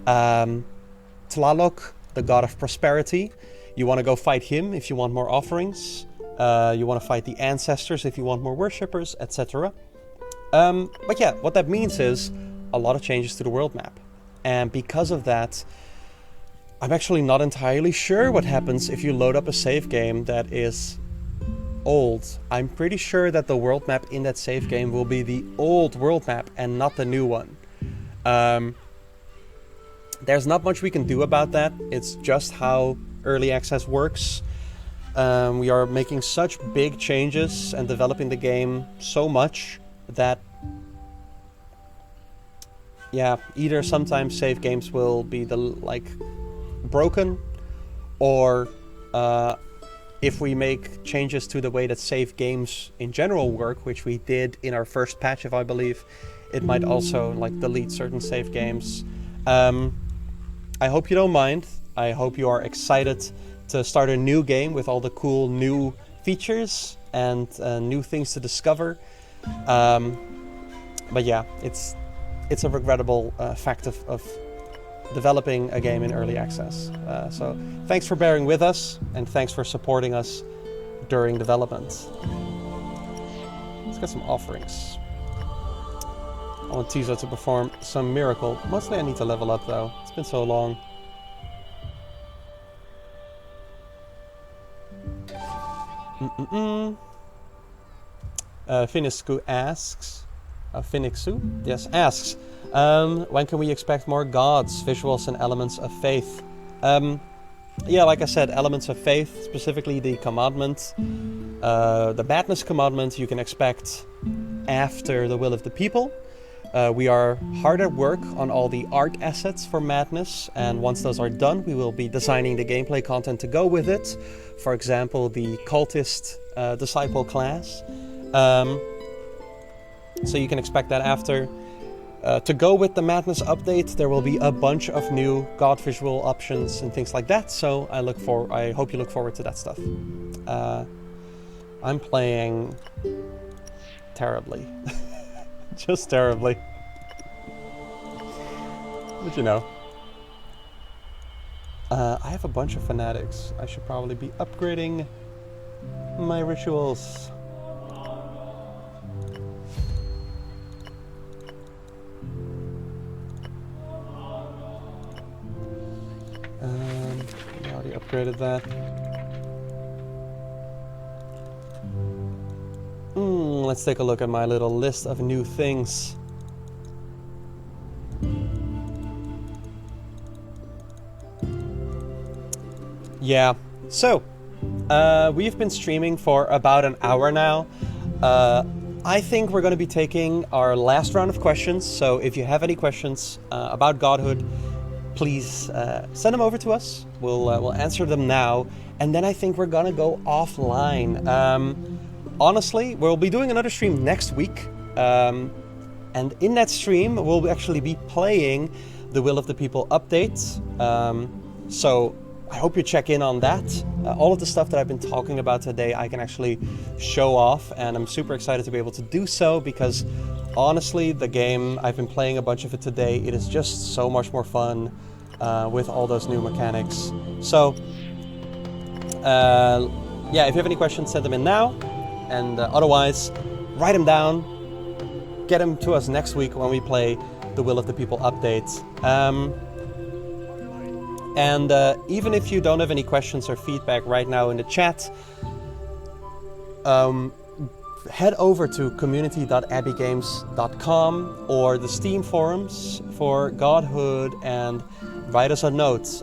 Tlaloc, the god of prosperity. You want to go fight him if you want more offerings. You want to fight the ancestors if you want more worshippers, etc. But yeah, what that means is a lot of changes to the world map. And because of that, I'm actually not entirely sure what happens if you load up a save game that is old. I'm pretty sure that the world map in that save game will be the old world map and not the new one. There's not much we can do about that. It's just how early access works. We are making such big changes and developing the game so much that, yeah, either sometimes save games will be broken, or if we make changes to the way that save games in general work, which we did in our first patch, if I believe, it might also delete certain save games. I hope you don't mind. I hope you are excited to start a new game with all the cool new features and new things to discover. But yeah, it's a regrettable fact of developing a game in early access. So thanks for bearing with us, and thanks for supporting us during development. Let's get some offerings. I want Tizo to perform some miracle. Mostly I need to level up though. It's been so long. Finixu asks, yes, asks, when can we expect more gods, visuals, and elements of faith? Yeah, like I said, elements of faith, specifically the commandment, the madness commandment, you can expect after the will of the people. We are hard at work on all the art assets for madness, and once those are done, we will be designing the gameplay content to go with it. For example, the cultist disciple class. So you can expect that after. To go with the madness update, there will be a bunch of new god visual options and things like that. So I hope you look forward to that stuff. I'm playing terribly. Just terribly. But you know. I have a bunch of fanatics. I should probably be upgrading my rituals. I already upgraded that. Let's take a look at my little list of new things. Yeah, so we've been streaming for about an hour now. I think we're going to be taking our last round of questions. So if you have any questions about Godhood, please send them over to us. We'll answer them now, and then I think we're gonna go offline. Honestly, we'll be doing another stream next week, and in that stream we'll actually be playing the Will of the People update. So I hope you check in on that. All of the stuff that I've been talking about today I can actually show off, and I'm super excited to be able to do so, because honestly, the game, I've been playing a bunch of it today. It is just so much more fun with all those new mechanics. So, yeah, if you have any questions, send them in now. And otherwise, write them down. Get them to us next week when we play the Will of the People update. And even if you don't have any questions or feedback right now in the chat, head over to community.abbeygames.com or the Steam forums for Godhood and write us a note.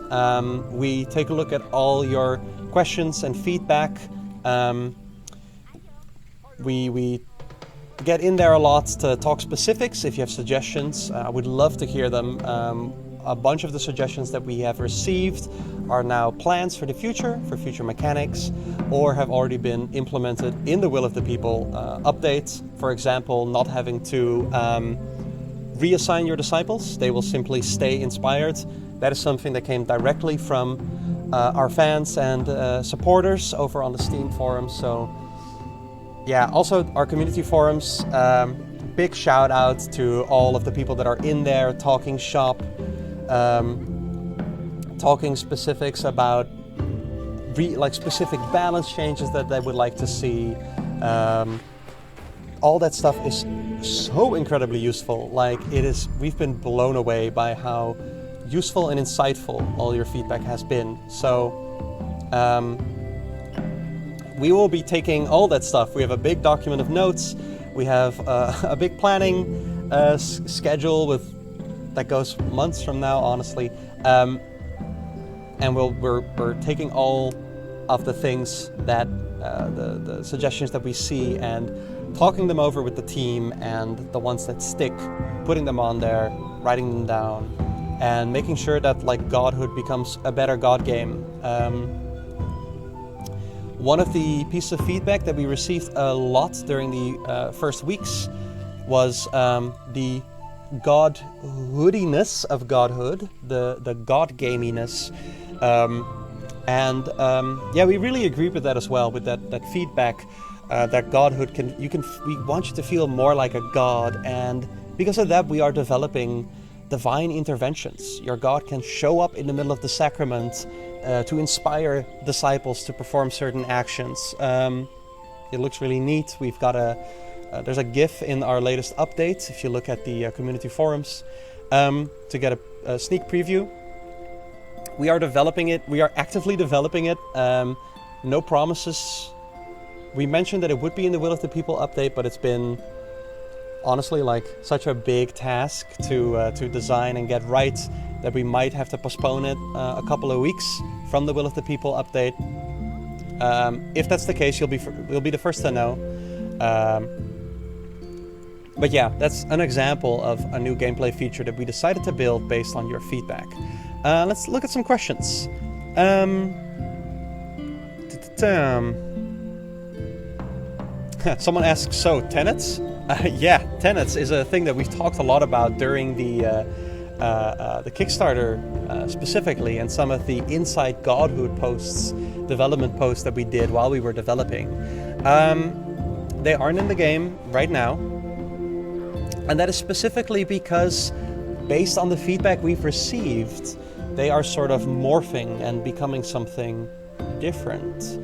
We take a look at all your questions and feedback. We get in there a lot to talk specifics. If you have suggestions, I would love to hear them. A bunch of the suggestions that we have received are now plans for the future, for future mechanics, or have already been implemented in the Will of the People update. For example, not having to reassign your disciples. They will simply stay inspired. That is something that came directly from our fans and supporters over on the Steam forums. So yeah, also our community forums, big shout out to all of the people that are in there talking shop, talking specifics about specific balance changes that they would like to see. All that stuff is so incredibly useful. We've been blown away by how useful and insightful all your feedback has been. So we will be taking all that stuff. We have a big document of notes. We have a big planning schedule that goes months from now, honestly. And we're taking all of the things that the suggestions that we see and talking them over with the team, and the ones that stick, putting them on there, writing them down, and making sure that Godhood becomes a better God game. One of the pieces of feedback that we received a lot during the first weeks was the Godhoodiness of Godhood, the God gaminess. Yeah, we really agree with that as well, with that feedback that Godhood we want you to feel more like a god, and because of that we are developing divine interventions. Your God can show up in the middle of the sacrament to inspire disciples to perform certain actions. It looks really neat. We've got there's a GIF in our latest update if you look at the community forums to get a sneak preview. We are developing it. We are actively developing it. No promises. We mentioned that it would be in the Will of the People update, but it's been honestly such a big task to design and get right that we might have to postpone it a couple of weeks from the Will of the People update. If that's the case, you'll be the first to know. But yeah, that's an example of a new gameplay feature that we decided to build based on your feedback. Let's look at some questions. Someone asks, so tenets? Yeah, tenets is a thing that we've talked a lot about during the Kickstarter specifically, and some of the Inside Godhood posts, development posts that we did while we were developing. They aren't in the game right now, and that is specifically because, based on the feedback we've received, they are sort of morphing and becoming something different.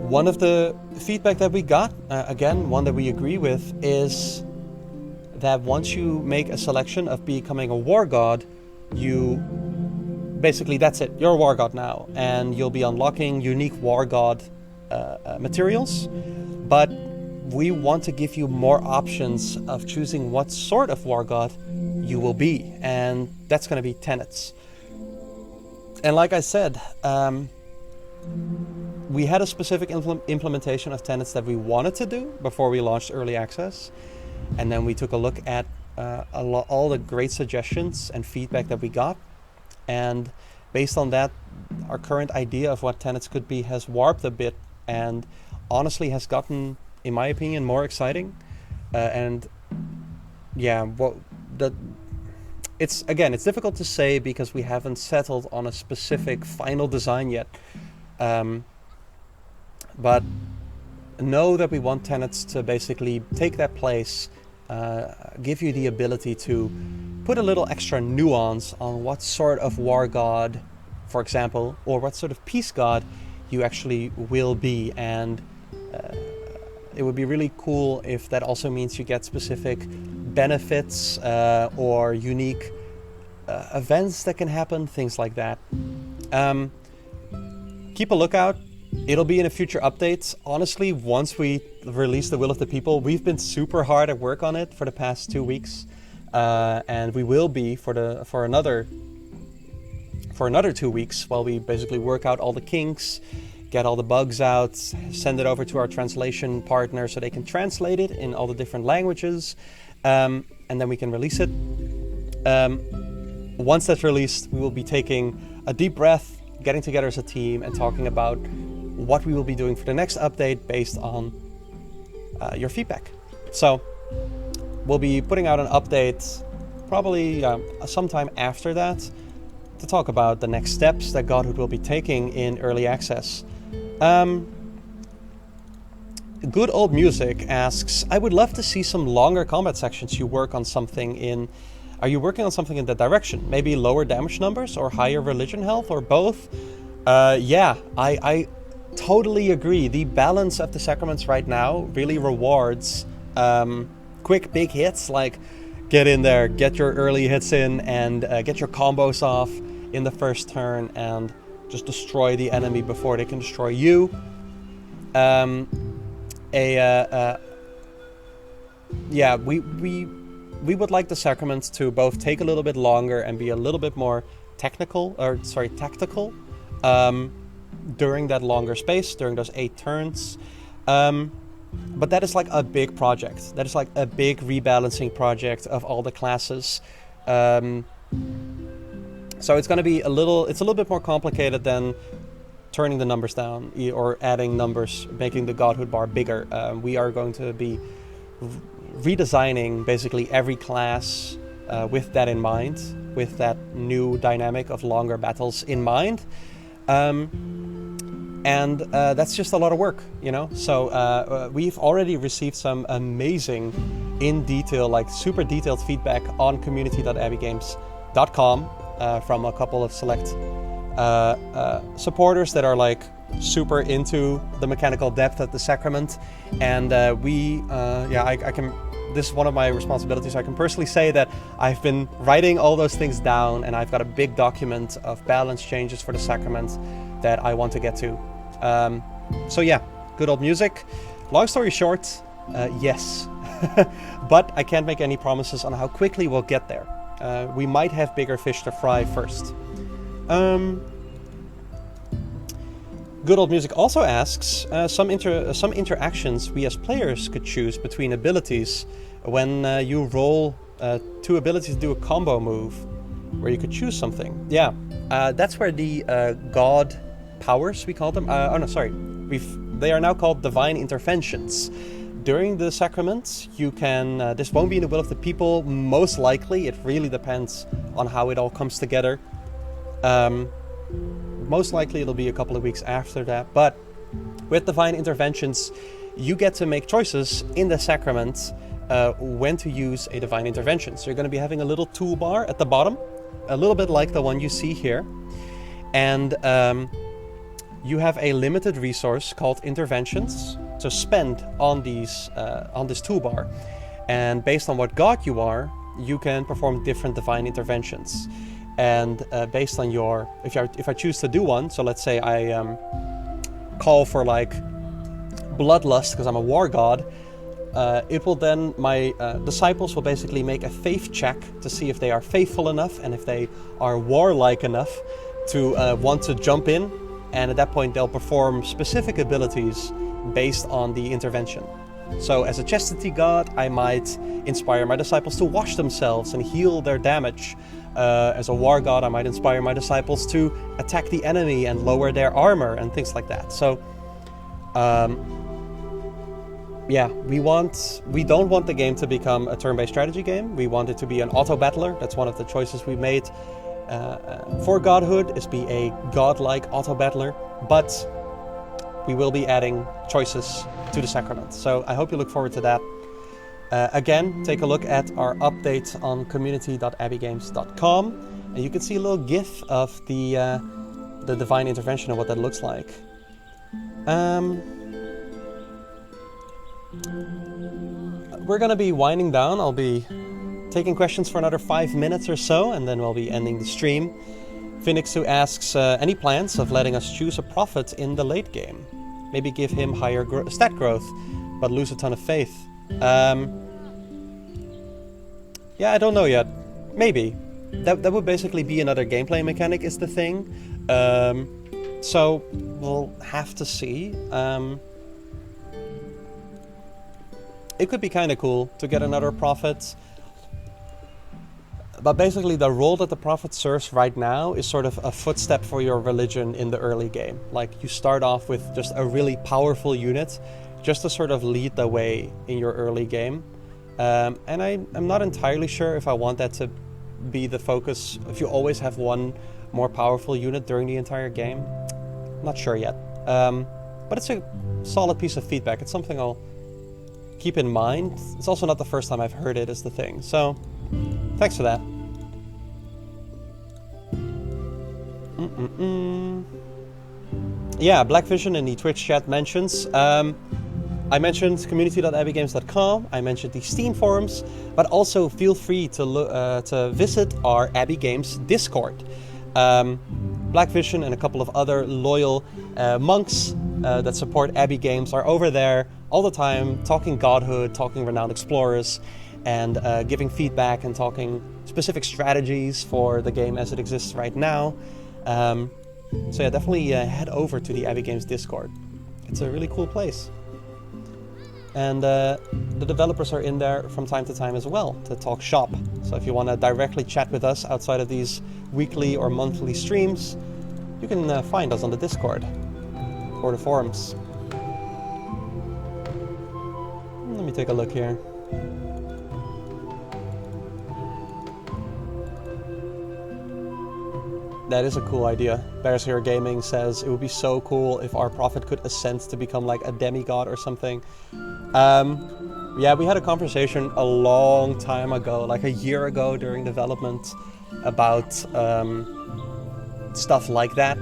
One of the feedback that we got, again, one that we agree with, is that once you make a selection of becoming a war god, basically that's it, you're a war god now, and you'll be unlocking unique war god materials, but we want to give you more options of choosing what sort of war god you will be, and that's going to be tenets. And like I said, we had a specific implementation of tenets that we wanted to do before we launched early access, and then we took a look at all the great suggestions and feedback that we got, and based on that, our current idea of what tenets could be has warped a bit, and honestly has gotten, in my opinion, more exciting. And yeah, it's difficult to say because we haven't settled on a specific final design yet. But know that we want tenets to basically take that place, give you the ability to put a little extra nuance on what sort of war god, for example, or what sort of peace god you actually will be. And it would be really cool if that also means you get specific benefits or unique events that can happen, things like that. Keep a lookout It'll be in a future update. Honestly, once we release the Will of the People, we've been super hard at work on it for the past 2 weeks, and we will be for another 2 weeks while we basically work out all the kinks, get all the bugs out, send it over to our translation partner so they can translate it in all the different languages, and then we can release it. Once that's released, we will be taking a deep breath, getting together as a team, and talking about what we will be doing for the next update based on your feedback. So we'll be putting out an update probably sometime after that to talk about the next steps that Godhood will be taking in early access. Good Old Music asks, I would love to see some longer combat sections. Are you working on something in that direction? Maybe lower damage numbers or higher religion health or both? Yeah, I totally agree. The balance of the sacraments right now really rewards quick big hits, like get in there, get your early hits in, and get your combos off in the first turn and just destroy the enemy before they can destroy you. Yeah, we would like the sacraments to both take a little bit longer and be a little bit more tactical during that longer space, during those 8 turns. But that is like a big project. That is like a big rebalancing project of all the classes. So it's going to be a little bit more complicated than turning the numbers down or adding numbers, making the Godhood bar bigger. We are going to be redesigning basically every class with that in mind, with that new dynamic of longer battles in mind. And that's just a lot of work, you know? So we've already received some amazing super detailed feedback on community.abbeygames.com from a couple of select supporters that are like super into the mechanical depth of the sacrament. And I can, this is one of my responsibilities. I can personally say that I've been writing all those things down, and I've got a big document of balance changes for the sacrament that I want to get to. So yeah, Good Old Music. Long story short, yes. But I can't make any promises on how quickly we'll get there. We might have bigger fish to fry first. Good Old Music also asks some interactions we as players could choose between abilities when you roll 2 abilities to do a combo move, where you could choose something. Yeah, that's where the God powers, we call them. They are now called divine interventions. During the sacraments, you can. This won't be in the Will of the People. Most likely, it really depends on how it all comes together. Most likely it'll be a couple of weeks after that, but with divine interventions, you get to make choices in the sacrament when to use a divine intervention. So you're going to be having a little toolbar at the bottom, a little bit like the one you see here, and you have a limited resource called interventions to spend on this toolbar, and based on what god you are, you can perform different divine interventions. And based on your, if I choose to do one, so let's say I call for like bloodlust because I'm a war god, it will then, my disciples will basically make a faith check to see if they are faithful enough and if they are warlike enough to want to jump in, and at that point they'll perform specific abilities based on the intervention. So as a chastity god, I might inspire my disciples to wash themselves and heal their damage. As a war god, I might inspire my disciples to attack the enemy and lower their armor and things like that. So, yeah, we don't want the game to become a turn-based strategy game. We want it to be an auto-battler. That's one of the choices we made for Godhood, is be a godlike auto-battler. But we will be adding choices to the sacrament. So I hope you look forward to that. Again, take a look at our update on community.abbeygames.com, and you can see a little GIF of the divine intervention and what that looks like. We're going to be winding down. I'll be taking questions for another 5 minutes or so, and then we'll be ending the stream. Phoenix who asks, any plans of letting us choose a prophet in the late game? Maybe give him higher stat growth, but lose a ton of faith. Yeah, I don't know yet. Maybe. That would basically be another gameplay mechanic is the thing. So we'll have to see. It could be kind of cool to get another prophet. But basically the role that the prophet serves right now is sort of a footstep for your religion in the early game. Like you start off with just a really powerful unit just to sort of lead the way in your early game. And I'm not entirely sure if I want that to be the focus, if you always have one more powerful unit during the entire game. Not sure yet. But it's a solid piece of feedback. It's something I'll keep in mind. It's also not the first time I've heard it is the thing. So thanks for that. Yeah, Black Vision in the Twitch chat mentions, I mentioned community.abbeygames.com, I mentioned the Steam forums, but also feel free to visit our Abbey Games Discord. Black Vision and a couple of other loyal monks that support Abbey Games are over there all the time, talking Godhood, talking Renowned Explorers, and giving feedback and talking specific strategies for the game as it exists right now. So yeah, definitely head over to the Abbey Games Discord. It's a really cool place. And the developers are in there from time to time as well to talk shop. So if you want to directly chat with us outside of these weekly or monthly streams, you can find us on the Discord or the forums. Let me take a look here. That is a cool idea. Bears Here Gaming says it would be so cool if our prophet could ascend to become like a demigod or something. Yeah, we had a conversation a long time ago, like a year ago during development, about stuff like that.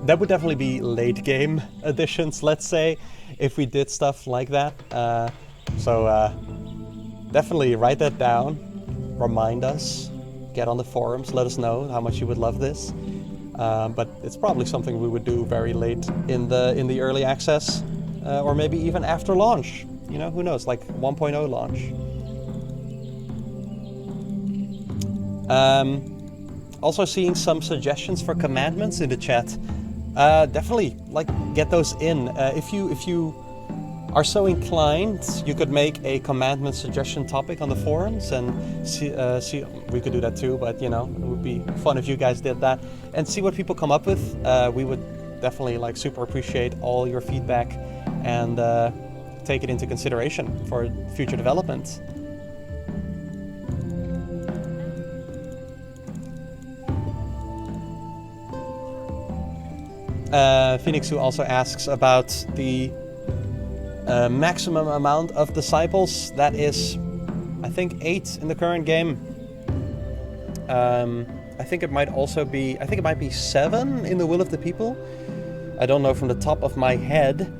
That would definitely be late game additions, let's say, if we did stuff like that. So definitely write that down, remind us. Get on the forums, let us know how much you would love this. But it's probably something we would do very late in the early access, or maybe even after launch. You know, who knows? Like 1.0 launch. Also seeing some suggestions for commandments in the chat. Definitely, like, get those in. If you are so inclined, you could make a commandment suggestion topic on the forums and see we could do that too, but you know, it would be fun if you guys did that and see what people come up with. We would definitely like super appreciate all your feedback and take it into consideration for future development. Phoenix who also asks about the maximum amount of disciples. That is, I think, 8 in the current game. I think it might also be, I think it might be 7 in the Will of the People. I don't know from the top of my head.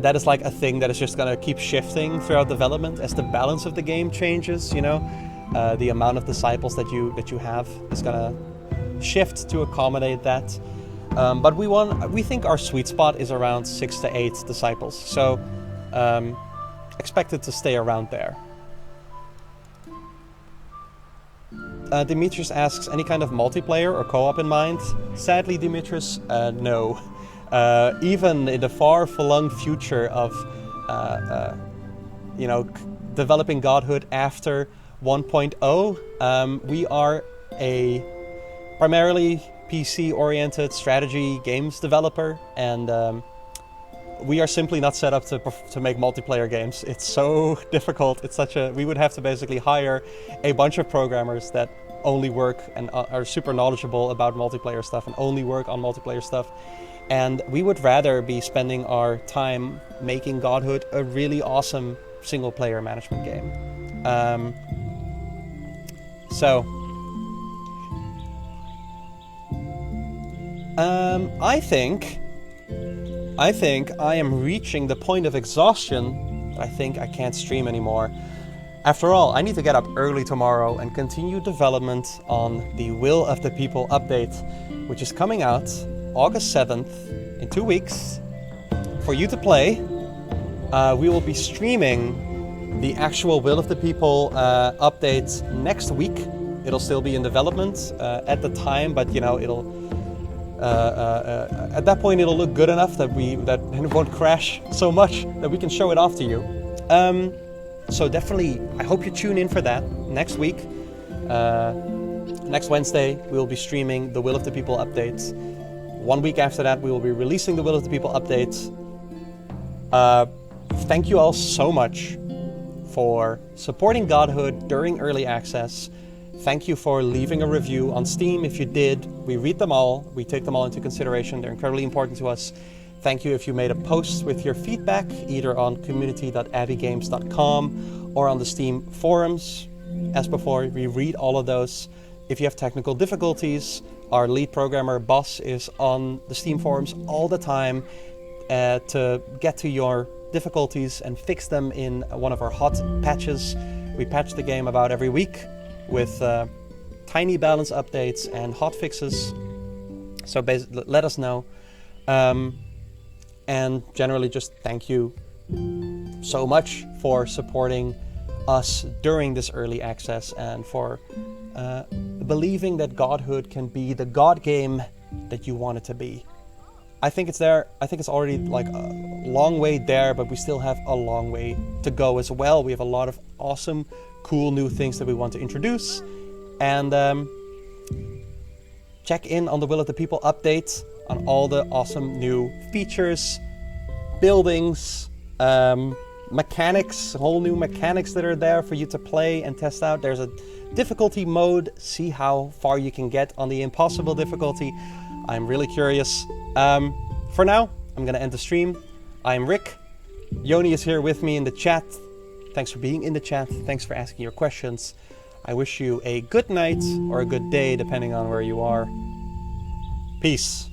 That is like a thing that is just gonna keep shifting throughout development as the balance of the game changes, you know. The amount of disciples that you have is gonna shift to accommodate that. But we think our sweet spot is around 6 to 8 disciples, so expect it to stay around there. Demetrius asks, any kind of multiplayer or co-op in mind? Sadly, Demetrius, no. Even in the far-flung future of, you know, developing Godhood after 1.0, we are a primarily PC-oriented strategy games developer, and we are simply not set up to make multiplayer games. It's so difficult. It's such a... We would have to basically hire a bunch of programmers that only work and are super knowledgeable about multiplayer stuff and only work on multiplayer stuff. And we would rather be spending our time making Godhood a really awesome single-player management game. I think I am reaching the point of exhaustion. I think I can't stream anymore. After all, I need to get up early tomorrow and continue development on the Will of the People update, which is coming out August 7th in 2 weeks for you to play. We will be streaming the actual Will of the People update next week. It'll still be in development at the time, but you know, it'll at that point it'll look good enough that it won't crash so much that we can show it off to you. So definitely, I hope you tune in for that next week. Next Wednesday, we will be streaming the Will of the People updates. 1 week after that, we will be releasing the Will of the People updates. Thank you all so much for supporting Godhood during early access. Thank you for leaving a review on Steam. If you did, we read them all. We take them all into consideration. They're incredibly important to us. Thank you if you made a post with your feedback, either on community.abbeygames.com or on the Steam forums. As before, we read all of those. If you have technical difficulties, our lead programmer, Boss, is on the Steam forums all the time to get to your difficulties and fix them in one of our hot patches. We patch the game about every week with tiny balance updates and hot fixes. So basically, let us know. And generally just thank you so much for supporting us during this early access and for believing that Godhood can be the God game that you want it to be. I think it's there. I think it's already like a long way there, but we still have a long way to go as well. We have a lot of awesome, cool new things that we want to introduce. And check in on the Will of the People update on all the awesome new features, buildings, mechanics, whole new mechanics that are there for you to play and test out. There's a difficulty mode. See how far you can get on the impossible difficulty. I'm really curious. For now, I'm going to end the stream. I'm Rick. Yoni is here with me in the chat. Thanks for being in the chat. Thanks for asking your questions. I wish you a good night or a good day, depending on where you are. Peace.